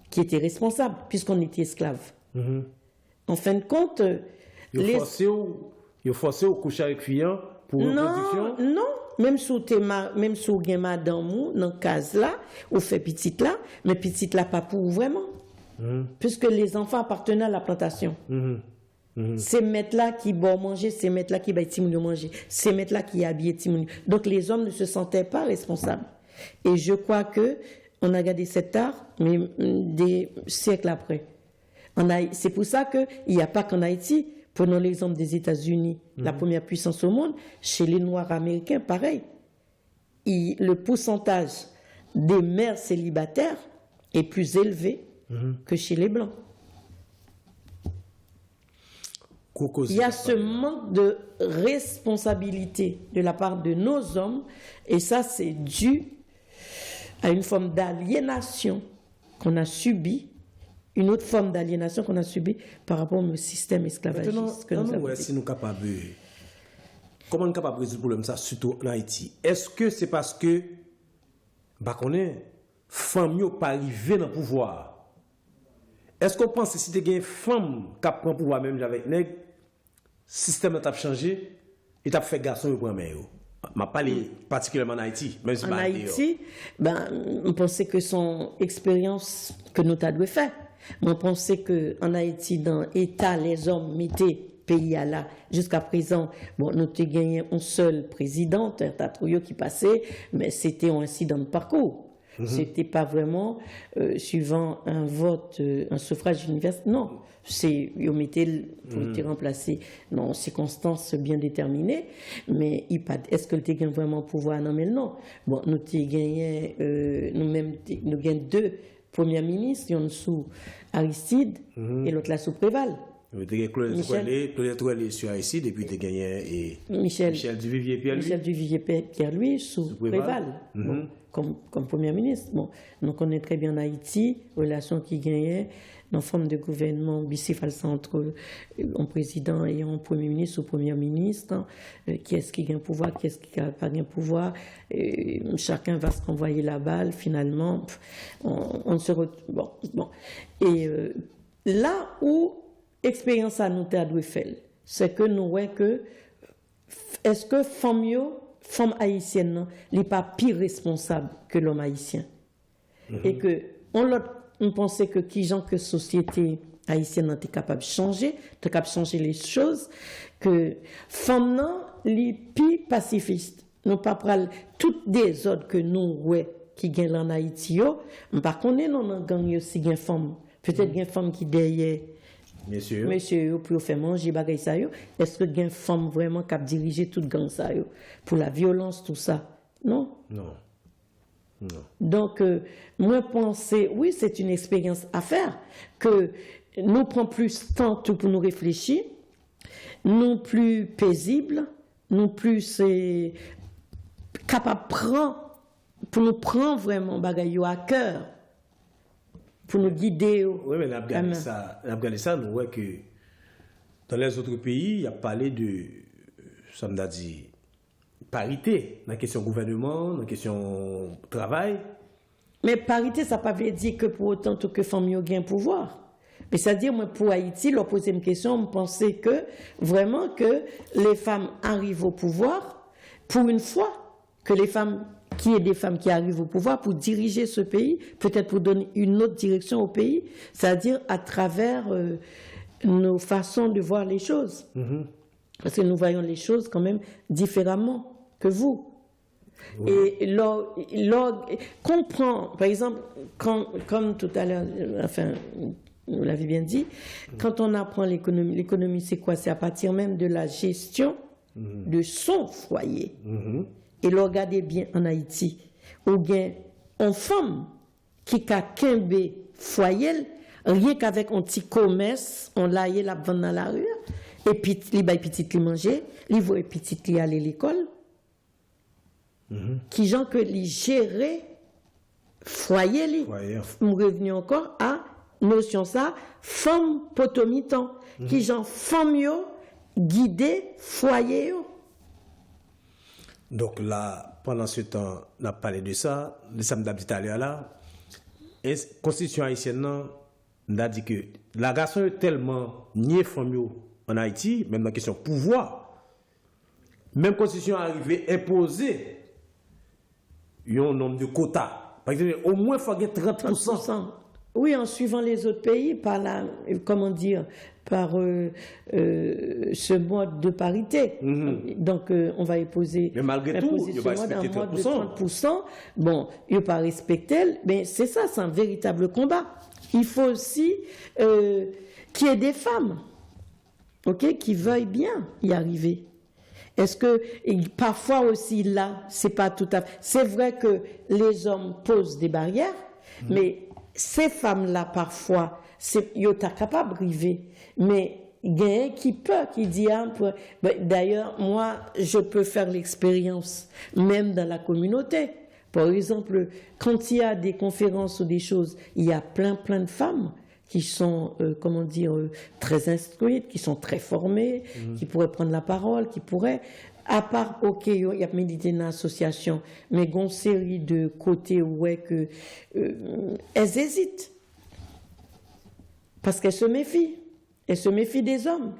S3: qui était responsable puisqu'on était esclave. En fin de compte,
S2: il forcé au coucher avec client pour reproduction.
S3: Non. Même sous gen madame ou dans case là, ou fait petite là, mais petite là pas pour vraiment. Puisque les enfants appartenaient à la plantation. C'est mettre là qui bon manger, c'est mettre là qui va timoun manger, c'est mettre là qui habille timoun. Donc les hommes ne se sentaient pas responsables. Et je crois que on a gardé cet art, mais des siècles après. C'est pour ça que il n'y a pas qu'en Haïti. Prenons l'exemple des États-Unis, la première puissance au monde, chez les Noirs américains, pareil. Le pourcentage des mères célibataires est plus élevé que chez les Blancs. Il y a ce manque de responsabilité de la part de nos hommes, et ça, c'est dû à une forme d'aliénation qu'on a subie. Une autre forme d'aliénation qu'on a subie par rapport au système esclavagiste que nous avons.
S2: Si nous capables, comment nous sommes capables de résoudre le problème, ça, surtout en Haïti? Est-ce que c'est parce que, femmes n'ont pas arrivé dans le pouvoir? Est-ce qu'on pense que si tu as une femme qui prend le pouvoir même avec nègre, le système a changé, et tu as fait garçon et prend mère? Je parle particulièrement en Haïti. Même si
S3: en Haïti, on pensait que son expérience que nous avons fait. On pensait qu'en Haïti, dans l'État, les hommes mettaient pays à là. Jusqu'à présent, nous avons gagné un seul président, Tatrouyo qui passait, mais c'était un incident de parcours. C'était pas vraiment suivant un vote, un suffrage universel. Non, ils mettaient pour te remplacer dans circonstances bien déterminées. Mais est-ce que le gagne vraiment pouvoir? Non, mais non. Bon, nous gagné, nous-mêmes, nous gagnons 2 premiers ministres, un sous Aristide et l'autre là sous Préval.
S2: Claude sur Aristide et puis tu as gagné Michel
S3: Duvivier-Pierre-Louis sous Préval. Comme Premier ministre. Bon, nous connaissons très bien en Haïti, relation qui gagnait dans la forme de gouvernement bicéphale entre un président et un Premier ministre ou Premier ministre. Qui est-ce qui gagne pouvoir, qui est-ce qui n'a pas gagne pouvoir. Chacun va se renvoyer la balle, finalement. On se retrouve. Bon. Et là où l'expérience à nous a fait, c'est que nous voyons que est-ce que femme haïtienne n'est pas pire responsable que l'homme haïtien. Et que on pensait que que société haïtienne était capable de changer, les choses, que femme les pire pacifistes, non pas prendre toutes des ordres que nous qui gagnent en Haïti. Par contre, nous avons gagné aussi des femmes. Peut-être des femmes qui derrière Monsieur, pour faire manger bagay ça yo, est-ce que il y a une femme vraiment qui a dirigé toute gang ça yo pour la violence tout ça? Non. Donc moi penser oui, c'est une expérience à faire que nous prend plus temps tout pour nous réfléchir, nous plus paisible, nous plus capable pour nous prendre vraiment bagay yo à cœur pour nous guider.
S2: Oui, mais on a regardé ça, nous voyons que dans les autres pays, il y a parlé de, ça me dit, parité dans la question gouvernement, dans la question travail.
S3: Mais parité, ça ne veut pas dire que pour autant que les femmes ont un pouvoir. Mais c'est-à-dire, moi, pour Haïti, leur poser une question, je pensais que vraiment que les femmes arrivent au pouvoir, pour une fois, que les femmes, qu'il y ait des femmes qui arrivent au pouvoir pour diriger ce pays, peut-être pour donner une autre direction au pays, c'est-à-dire à travers nos façons de voir les choses. Parce que nous voyons les choses quand même différemment que vous. Oui. Et comprend, par exemple, comme tout à l'heure, enfin, vous l'avez bien dit, quand on apprend l'économie c'est quoi? C'est à partir même de la gestion de son foyer. Et là, regardez bien en Haïti, ou bien une femme qui a qu'un foyer, rien qu'avec un petit commerce, on l'a la vendre dans la rue, et puis il va petit lui manger, il voit petit lui aller à l'école, qui gens que les gérer foyer li, revenu encore à notion ça, femme potomitan, qui gens femme yo guider foyer yo.
S2: Donc là, pendant ce temps, on a parlé de ça, le samedi d'Italie là, et la constitution haïtienne, on a dit que la garçon est tellement nié femme en Haïti, même dans la question pouvoir, même la constitution est arrivée à imposer un nombre de quotas. Par exemple, au moins, il faut gagner 30%.
S3: Oui, en suivant les autres pays, par la, comment dire, par ce mode de parité. Donc, on va imposer.
S2: Mais malgré tout, il va respecter
S3: 30%. Bon, il ne va pas respecter, mais c'est ça, c'est un véritable combat. Il faut aussi qu'il y ait des femmes, qui veuillent bien y arriver. Est-ce que parfois aussi là, c'est pas tout à fait. C'est vrai que les hommes posent des barrières, mais ces femmes-là parfois, ils sont capables d'arriver. Mais il y a un qui peut, qui dit d'ailleurs, moi, je peux faire l'expérience, même dans la communauté. Par exemple, quand il y a des conférences ou des choses, il y a plein de femmes qui sont, très instruites, qui sont très formées, qui pourraient prendre la parole, qui pourraient, à part, il y a médité dans l'association, mais il y a une série de côtés où elles hésitent. Parce qu'elles se méfient. Elles se méfient des hommes.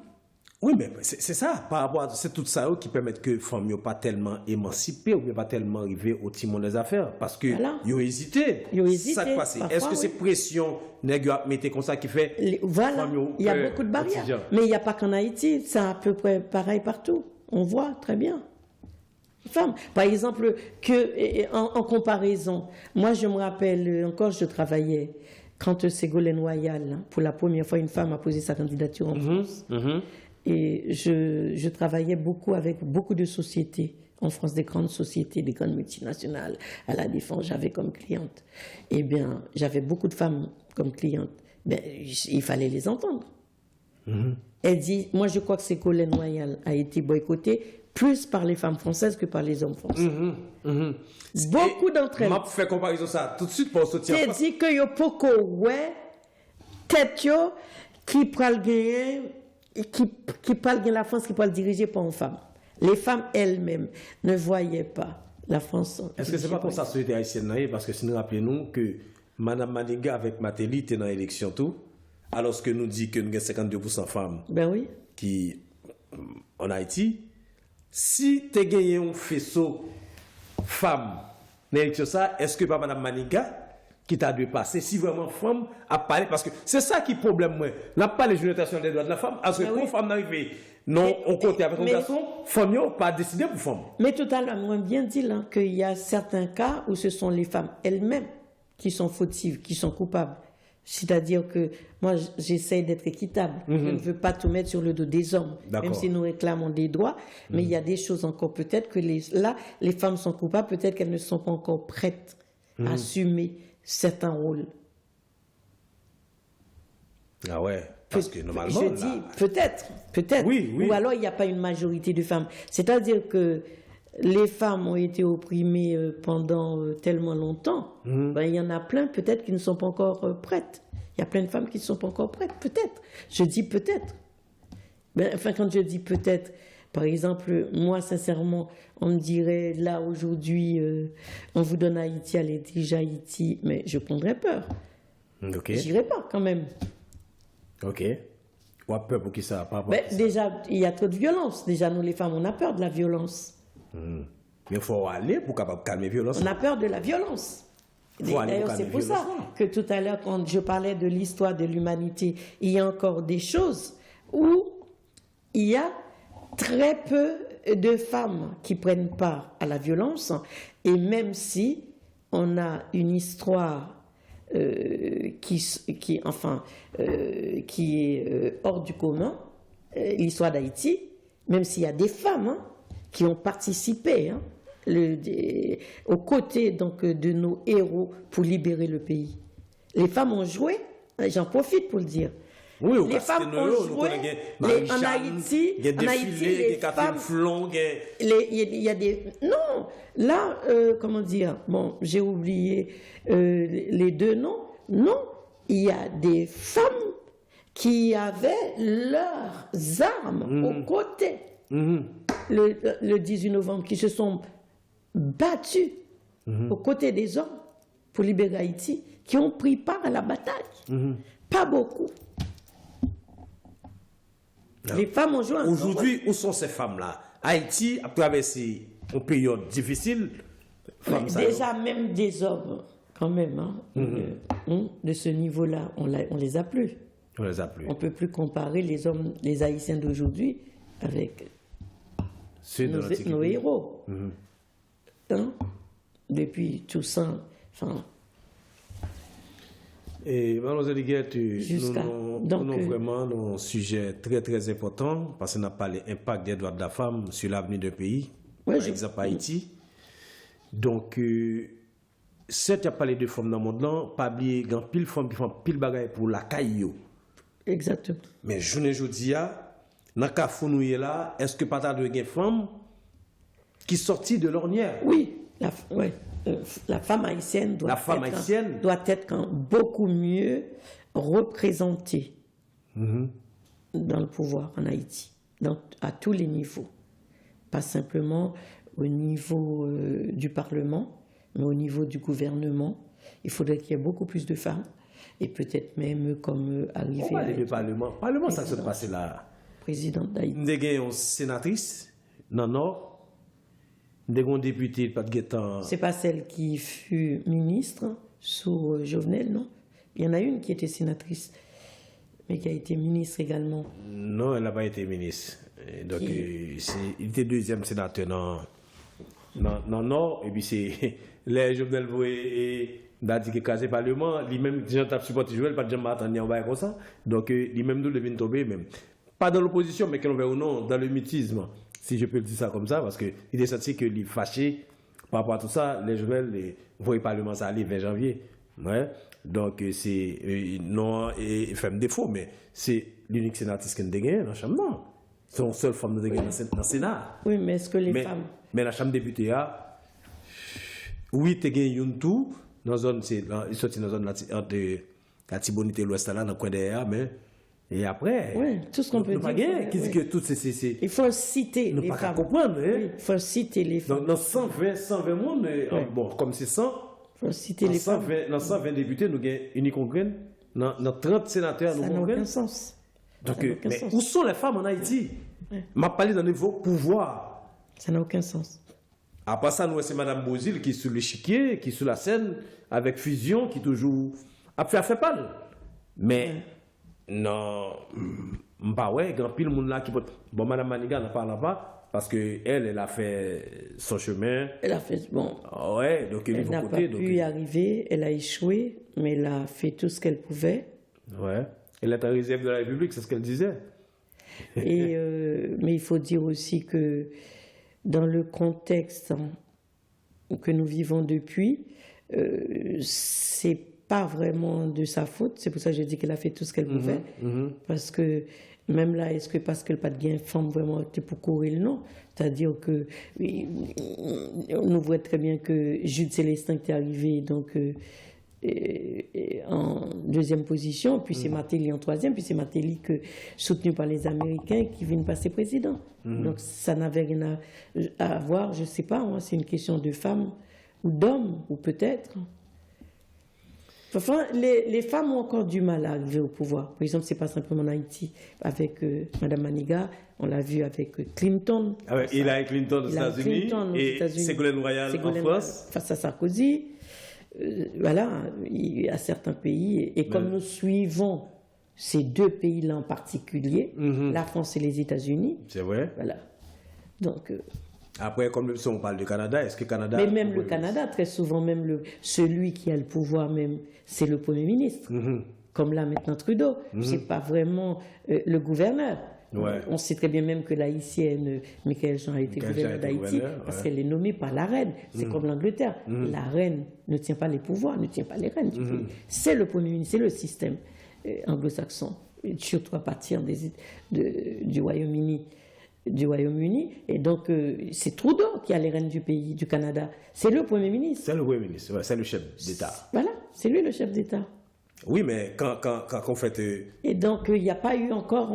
S2: Oui, mais c'est ça, par rapport à c'est tout ça qui permet que les femmes ne soient pas tellement émancipées ou pas tellement arrivées au timon des affaires. Parce que ils ont hésité. Ça qui passe. Est-ce que c'est pression mettez comme ça qui fait.
S3: Voilà, il y a beaucoup de barrières. Mais il n'y a pas qu'en Haïti, c'est à peu près pareil partout. On voit très bien. Femmes. Par exemple, en comparaison, moi je me rappelle, encore je travaillais, quand Ségolène Royal, pour la première fois, une femme a posé sa candidature en France. Et je travaillais beaucoup avec beaucoup de sociétés en France, des grandes sociétés, des grandes multinationales. À la Défense, j'avais comme cliente. Eh bien, j'avais beaucoup de femmes comme clientes. Ben, il fallait les entendre. Elle dit, moi je crois que Ségolène Royal a été boycottée plus par les femmes françaises que par les hommes français. Beaucoup d'entre elles.
S2: Je vais faire comparaison ça tout de suite pour sortir.
S3: Elle dit que yo poko ouais tête yo qui pral gagner qui parle de la France qui peut diriger par une femme. Les femmes elles-mêmes ne voyaient pas la France.
S2: Est-ce que c'est pas comme ça la société haïtienne? Parce que si nous rappelons que Mme Maniga avec Matéli était dans l'élection tout, alors que nous dit que nous avons 52% femmes qui en Haïti, si tu as gagné un faisceau femme dans l'élection ça, est-ce que pas Mme Maniga qui t'a dû passer, si vraiment femme a parlé, parce que c'est ça qui est le problème, moi. N'a pas les générations des droits de la femme, parce que pour une femme n'arrive, non, on compte avec un garçon, femme n'a pas décidé pour femme.
S3: Mais tout à l'heure, moi, bien dit là, qu'il y a certains cas où ce sont les femmes elles-mêmes qui sont fautives, qui sont coupables. C'est-à-dire que moi, j'essaie d'être équitable. Je ne veux pas tout mettre sur le dos des hommes, même si nous réclamons des droits. Mais il y a des choses encore, peut-être que là, les femmes sont coupables, peut-être qu'elles ne sont pas encore prêtes à assumer certains rôles.
S2: Ah ouais, parce que normalement...
S3: Je dis, peut-être.
S2: Oui.
S3: Ou alors, il n'y a pas une majorité de femmes. C'est-à-dire que les femmes ont été opprimées pendant tellement longtemps, ben, il y en a plein peut-être qui ne sont pas encore prêtes. Il y a plein de femmes qui ne sont pas encore prêtes, peut-être. Je dis peut-être. Ben, enfin, quand je dis peut-être, par exemple, moi, sincèrement, on me dirait, là, aujourd'hui, on vous donne Haïti, allez déjà Haïti, mais je prendrais peur.
S2: Ok.
S3: J'irai pas, quand même.
S2: Ok. Ou a peur pour qui ça? Par rapport
S3: Ben,
S2: à qui ça?
S3: déjà, il y a trop de violence. Déjà, nous, les femmes, on a peur de la violence.
S2: Mais il faut aller pour capable calmer la violence.
S3: On a peur de la violence.
S2: Faut aller
S3: D'ailleurs,
S2: pour
S3: c'est
S2: calmer
S3: pour
S2: la
S3: ça
S2: violence.
S3: que tout à l'heure, quand je parlais de l'histoire de l'humanité, il y a encore des choses où il y a très peu de femmes qui prennent part à la violence. Et même si on a une histoire qui est hors du commun, l'histoire d'Haïti, même s'il y a des femmes qui ont participé aux côtés donc, de nos héros pour libérer le pays. Les femmes ont joué, j'en profite pour le dire.
S2: Oui,
S3: Les femmes ont joué en Haïti.
S2: Il y a des
S3: En Haïti,
S2: filets,
S3: les
S2: des Catherine
S3: femmes,
S2: Flon,
S3: il y a des... Non, là, comment dire, bon, j'ai oublié les deux noms. Non, il y a des femmes qui avaient leurs armes aux côtés. Le 18 novembre, qui se sont battues aux côtés des hommes pour libérer Haïti, qui ont pris part à la bataille. Pas beaucoup. Les femmes ont joué un
S2: Aujourd'hui, où sont ces femmes-là? Haïti a traversé une période difficile. Femmes, ça,
S3: déjà, même des hommes, quand même, de ce niveau-là, on les a plus.
S2: on les a plus.
S3: On ne peut plus comparer les hommes, les Haïtiens d'aujourd'hui avec
S2: Ceux de
S3: nos
S2: l'Antiquité.
S3: héros. Depuis Toussaint, enfin,
S2: Et Mademoiselle Liguette,
S3: Jusqu'à-
S2: nous
S3: donc,
S2: avons vraiment un sujet très très important parce qu'on a parlé de l'impact des droits de la femme sur l'avenir d'un pays,
S3: Ouais,
S2: par exemple Haïti. Donc, certes, il y a parlé de femmes dans le monde là, pas oublier qu'il y a pile de femmes qui font pile bagaille pour la caillou.
S3: exactement.
S2: Mais je ne dis pas, dans le cas où nous sommes là, est-ce que pas de des femmes qui sortent de l'ornière?
S3: Oui, la femme haïtienne doit
S2: La femme haïtienne
S3: être beaucoup mieux représentée dans le pouvoir en Haïti, à tous les niveaux. Pas simplement au niveau du Parlement, mais au niveau du gouvernement. Il faudrait qu'il y ait beaucoup plus de femmes, et peut-être même comme arrivée
S2: On va
S3: à
S2: aller
S3: être
S2: au Parlement. Parlement, ça se passe là.
S3: présidente d'Haïti.
S2: Nous avons une sénatrice dans le Nord. Nous avons un député, pas de guettant.
S3: C'est pas celle qui fut ministre sous Jovenel, non? Il y en a une qui était sénatrice, mais qui a été ministre également.
S2: Non, elle n'a pas été ministre. Et donc, il était deuxième sénateur dans le Nord. Et puis, c'est les Jovenel Voé et Dadi qui casé Parlement. Lui-même, gens qui supporté Joël, pas de gens m'attendent en bas comme ça. Donc, lui-même, nous devons tomber même. Pas dans l'opposition, mais qu'on veut ou non, dans le mutisme. Si je peux le dire ça comme ça, parce qu'il est senti que les fâchés par rapport à tout ça, les Jovenel, les voient Parlement, ça allait 20 janvier. Ouais. Donc, c'est non, et femme défaut, mais c'est l'unique sénatrice qui a gagné dans la Chambre. Non. C'est la seule femme qui a gagné dans le Sénat.
S3: Oui, mais est-ce que les femmes...
S2: Mais la Chambre députée, oui, tu as gagné une tout, dans la zone, il sorti dans la zone de la Tibonite, l'Ouest, là, dans le coin derrière, mais. Et après,
S3: Oui, tout ce qu'on peut dire.
S2: qui dit que tout c'est.
S3: Il faut citer
S2: Nous
S3: les
S2: pas qu'à
S3: femmes.
S2: comprendre, hein.
S3: Oui, il faut citer les femmes.
S2: Donc, dans 120 monde, bon, comme c'est 100,
S3: Il faut citer les femmes.
S2: dans 120 députés, nous avons unique congrès, dans 30 sénateurs, nous
S3: Ça n'a
S2: congrès.
S3: aucun sens.
S2: Donc,
S3: Ça n'a aucun
S2: mais
S3: sens.
S2: où sont les femmes en Haïti? M'a parlé dans le niveau pouvoir.
S3: Ça n'a aucun sens.
S2: Après ça, nous, c'est Mme Bozil qui est sur l'échiquier, qui est sur la scène, avec Fusion, qui toujours a fait pâle. Mais, non, bah ouais, grand pile monde là qui peut. Bon, Mme Maniga n'en parle pas, parce qu'elle a fait son chemin.
S3: Elle a fait... Bon,
S2: Ouais, donc
S3: elle n'a pas pu y arriver, elle a échoué, mais elle a fait tout ce qu'elle pouvait.
S2: Ouais. Elle est en réserve de la République, c'est ce qu'elle disait.
S3: Et, mais il faut dire aussi que dans le contexte que nous vivons depuis, c'est pas vraiment de sa faute. C'est pour ça que j'ai dit qu'elle a fait tout ce qu'elle pouvait, parce que Même là, est-ce que parce qu'elle n'a pas de gain femme vraiment opté pour courir, non? C'est-à-dire que oui, on voit très bien que Jude Célestin qui est arrivé donc, en deuxième position, puis c'est Matéli en troisième, puis c'est Matéli soutenu par les Américains qui viennent passer président. Donc ça n'avait rien à voir, je ne sais pas, c'est une question de femmes ou d'hommes, ou peut-être. Enfin, les femmes ont encore du mal à arriver au pouvoir. Par exemple, ce n'est pas simplement en Haïti avec Mme Maniga, on l'a vu avec Clinton.
S2: Ah ouais, Hillary Clinton aux États-Unis et Ségolène Royal en France.
S3: Face à Sarkozy. Voilà, il y a certains pays. Et comme nous suivons ces deux pays-là en particulier, la France et les États-Unis.
S2: C'est vrai.
S3: Voilà. Donc.
S2: Après, comme si on parle du Canada, est-ce que le Canada...
S3: Mais même le Canada, très souvent, même celui qui a le pouvoir, même, c'est le Premier ministre. Comme là, maintenant, Trudeau. C'est pas vraiment le gouverneur.
S2: Ouais.
S3: On sait très bien même que l'haïtienne, Michaël Jean, a été gouverneur d'Haïti parce qu'elle est nommée par la reine. C'est comme l'Angleterre. La reine ne tient pas les pouvoirs, ne tient pas les reines du pays. C'est le Premier ministre, c'est le système anglo-saxon, surtout à partir du Royaume-Uni. Et donc c'est Trudeau qui a les rênes du pays, du Canada. C'est le Premier ministre.
S2: C'est le Premier ministre, ouais, c'est le chef d'État.
S3: Voilà, c'est lui le chef d'État.
S2: Oui, mais quand on fait...
S3: Et donc il n'y a pas eu encore,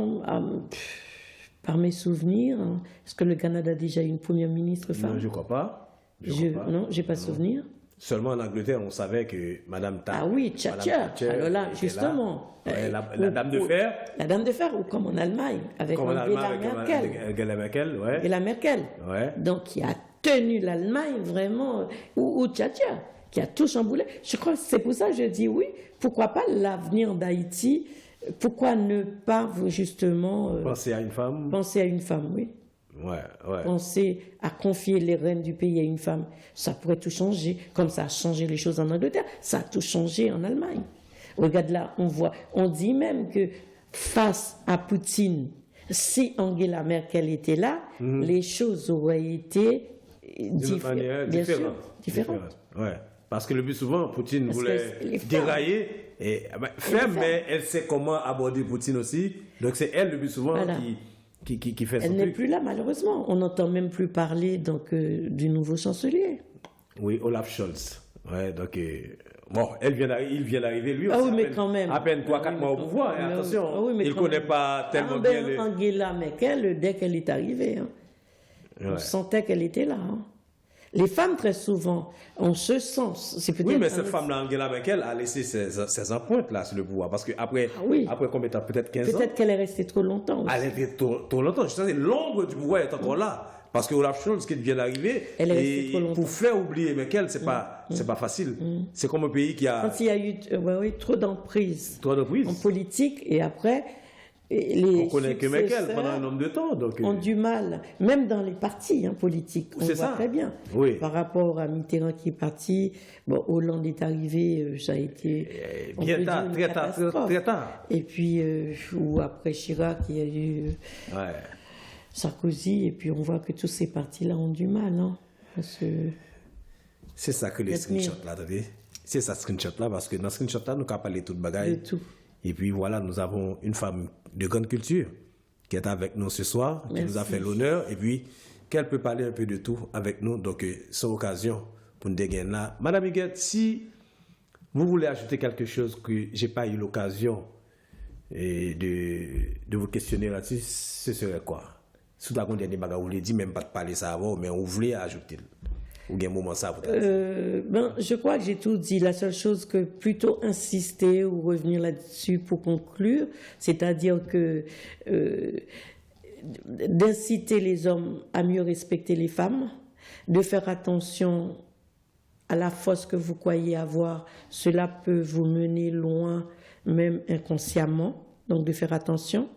S3: par mes souvenirs, est-ce que le Canada a déjà eu une première ministre femme?
S2: Non, je ne crois pas.
S3: Non, je n'ai pas souvenir.
S2: Seulement en Angleterre, on savait que Madame Thatcher...
S3: Ah oui, Thatcher. Alors là, justement...
S2: Ouais, la Dame de Fer.
S3: La Dame de Fer, ou comme en Allemagne, avec Angela Merkel.
S2: Angela Merkel, ouais.
S3: Et la Merkel.
S2: Ouais.
S3: Donc, qui a tenu l'Allemagne vraiment, ou Thatcher, qui a tout chamboulé. Je crois que c'est pour ça que je dis oui, pourquoi pas l'avenir d'Haïti, pourquoi ne pas justement...
S2: penser à une femme.
S3: Penser à une femme, oui.
S2: Ouais.
S3: Penser à confier les rênes du pays à une femme, ça pourrait tout changer, comme ça a changé les choses en Angleterre, ça a tout changé en Allemagne. Regarde là, on dit même que face à Poutine, si Angela Merkel était là, les choses auraient été différentes.
S2: Ouais. Parce que le plus souvent, Poutine voulait dérailler, ferme, mais elle sait comment aborder Poutine aussi. Donc c'est elle le plus souvent qui fait son truc.
S3: Elle n'est plus là, malheureusement. On n'entend même plus parler donc, du nouveau chancelier.
S2: Oui, Olaf Scholz. Ouais, donc... Bon, il vient d'arriver, lui aussi.
S3: Ah oui, mais quand même.
S2: À peine 3-4 mois au pouvoir, et attention, il ne connaît pas tellement bien les...
S3: Angela Merkel, dès qu'elle est arrivée, on sentait qu'elle était là. Les femmes, très souvent, on se sent...
S2: Oui, mais cette femme-là, Angela Merkel, a laissé ses empreintes là sur le pouvoir. Parce qu'après combien de temps? Peut-être 15 ans?
S3: Peut-être qu'elle est restée trop longtemps aussi.
S2: Elle est restée trop longtemps. Je sais, l'ombre du pouvoir est encore là. Parce que Olaf Scholz, qui vient d'arriver, pour faire oublier Merkel, c'est pas facile. C'est comme un pays qui a...
S3: Quand il y a eu trop d'emprise en politique, et après,
S2: on connaît que Merkel pendant un nombre de temps. Donc,
S3: ont du mal, même dans les partis politiques, on voit très bien.
S2: Oui.
S3: Par rapport à Mitterrand qui est parti, Hollande est arrivé, ça a été...
S2: Bien tard, très tard.
S3: Et puis, ou après Chirac, il y a eu... Sarkozy, et puis on voit que tous ces partis-là ont du mal.
S2: C'est ça que les screenshots là, attendez. C'est ça, screenshot là, parce que dans ce screenshot là, nous avons parlé de tout le bagage.
S3: De tout.
S2: Et puis voilà, nous avons une femme de grande culture qui est avec nous ce soir, qui nous a fait l'honneur, et puis qu'elle peut parler un peu de tout avec nous. Donc, c'est l'occasion pour nous dégainer là. Madame Huguette, si vous voulez ajouter quelque chose que je n'ai pas eu l'occasion de vous questionner là-dessus, ce serait quoi? Sous la dernière bagarre, vous l'avez dit, même pas de parler ça avant, mais on voulait ajouter. Ou bien un moment ça,
S3: je crois que j'ai tout dit. La seule chose que plutôt insister ou revenir là-dessus pour conclure, c'est-à-dire que d'inciter les hommes à mieux respecter les femmes, de faire attention à la force que vous croyez avoir, cela peut vous mener loin, même inconsciemment, donc de faire attention.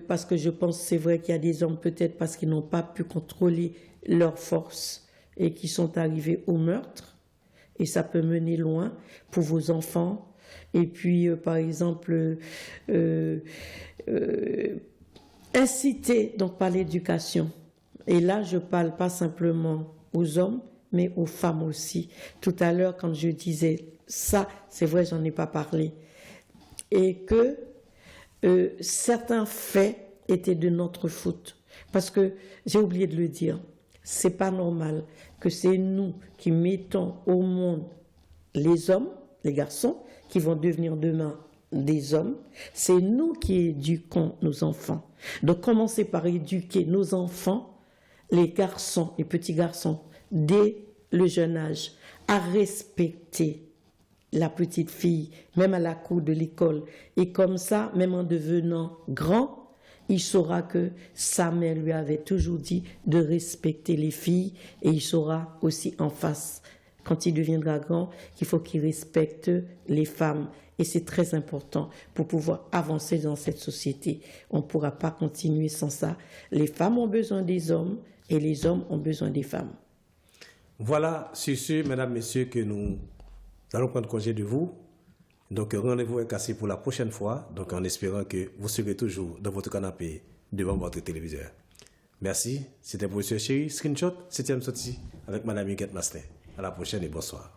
S3: Parce que je pense c'est vrai qu'il y a des hommes peut-être parce qu'ils n'ont pas pu contrôler leur force et qui sont arrivés au meurtre, et ça peut mener loin pour vos enfants. Et puis par exemple inciter donc par l'éducation, et là je parle pas simplement aux hommes mais aux femmes aussi. Tout à l'heure quand je disais ça, c'est vrai, j'en ai pas parlé, et que certains faits étaient de notre faute. Parce que, j'ai oublié de le dire, c'est pas normal que c'est nous qui mettons au monde les hommes, les garçons, qui vont devenir demain des hommes. C'est nous qui éduquons nos enfants. Donc, commencez par éduquer nos enfants, les garçons, les petits garçons, dès le jeune âge, à respecter la petite fille, même à la cour de l'école. Et comme ça, même en devenant grand, il saura que sa mère lui avait toujours dit de respecter les filles, et il saura aussi en face, quand il deviendra grand, qu'il faut qu'il respecte les femmes. Et c'est très important pour pouvoir avancer dans cette société. On ne pourra pas continuer sans ça. Les femmes ont besoin des hommes et les hommes ont besoin des femmes.
S2: Voilà, sur ce, mesdames, messieurs, que nous allons prendre congé de vous. Donc, rendez-vous est cassé pour la prochaine fois. Donc, en espérant que vous serez toujours dans votre canapé devant votre téléviseur. Merci. C'était Professeur Chéri. Screenshot, 7e sortie avec Madame Huguette Mastin. À la prochaine et bonsoir.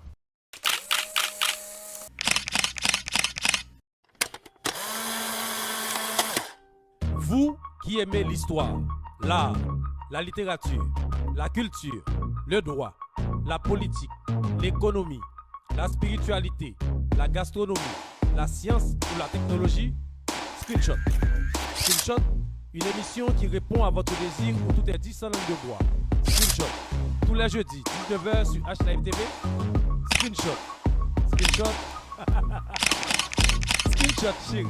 S1: Vous qui aimez l'histoire, l'art, la littérature, la culture, le droit, la politique, l'économie, la spiritualité, la gastronomie, la science ou la technologie, Screenshot. Screenshot, une émission qui répond à votre désir où tout est dit sans langue de bois. Screenshot, tous les jeudis, 19h sur HLive TV. Screenshot. Screenshot. Screenshot, chérie.